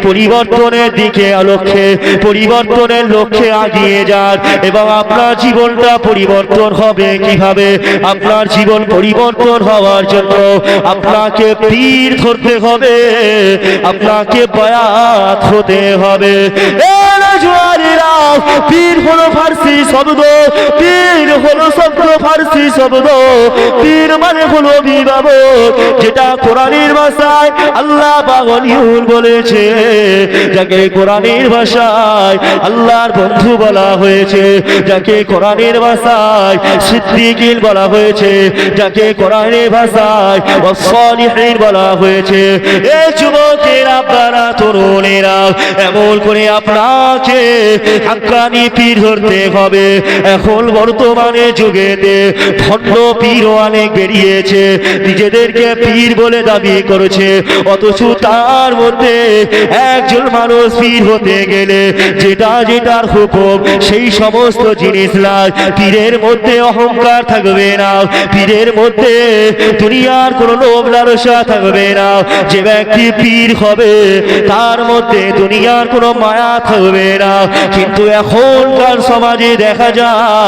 পরিবর্তনের দিকে পরিবর্তনের লক্ষ্যে এগিয়ে যান। এবং আপনার জীবনটা পরিবর্তন হবে কিভাবে? আপনার জীবন পরিবর্তন হওয়ার জন্য আপনাকে পীর ধরতে হবে, আপনাকে বায়াত হতে হবে। পীর হলো ফার্সি শব্দ, পীর হলো শব্দ ফার্সি শব্দ, পীর মানে হলো অভিভাবক, যেটা কোরআনের ভাষায় আল্লাহ বাগলিউল বলেছে, যাকে কোরআনের ভাষায় আল্লাহর বন্ধু বলা হয়েছে, যাকে কোরআনের ভাষায় সিদ্দিকিন বলা হয়েছে, যাকে কোরআনের ভাষায় ওয়াসসালিহিন বলা হয়েছে। এই যুবকেরা, আপনারা তরুণেরা, এমন করে আপনাকে হাক্কানি পীর ধরতে হবে। এখন বর্তমানে যুগেতে ভণ্ড পীর অনেক বেরিয়েছে, নিজেদেরকে পীর বলে দাবি করেছে, অথচ তার মধ্যে একজন মানুষ পীর হতে গেলে যেটার হুকুম সেই সমস্ত জিনিস নাই। পীরের মধ্যে অহংকার থাকবে না, পীরের মধ্যে দুনিয়ার কোনো লোভ লালসা থাকবে না। যে ব্যক্তি পীর হবে তার মধ্যে দুনিয়ার কোনো মায়া থাকবে না। কিন্তু এখনকার সমাজে দেখা যায়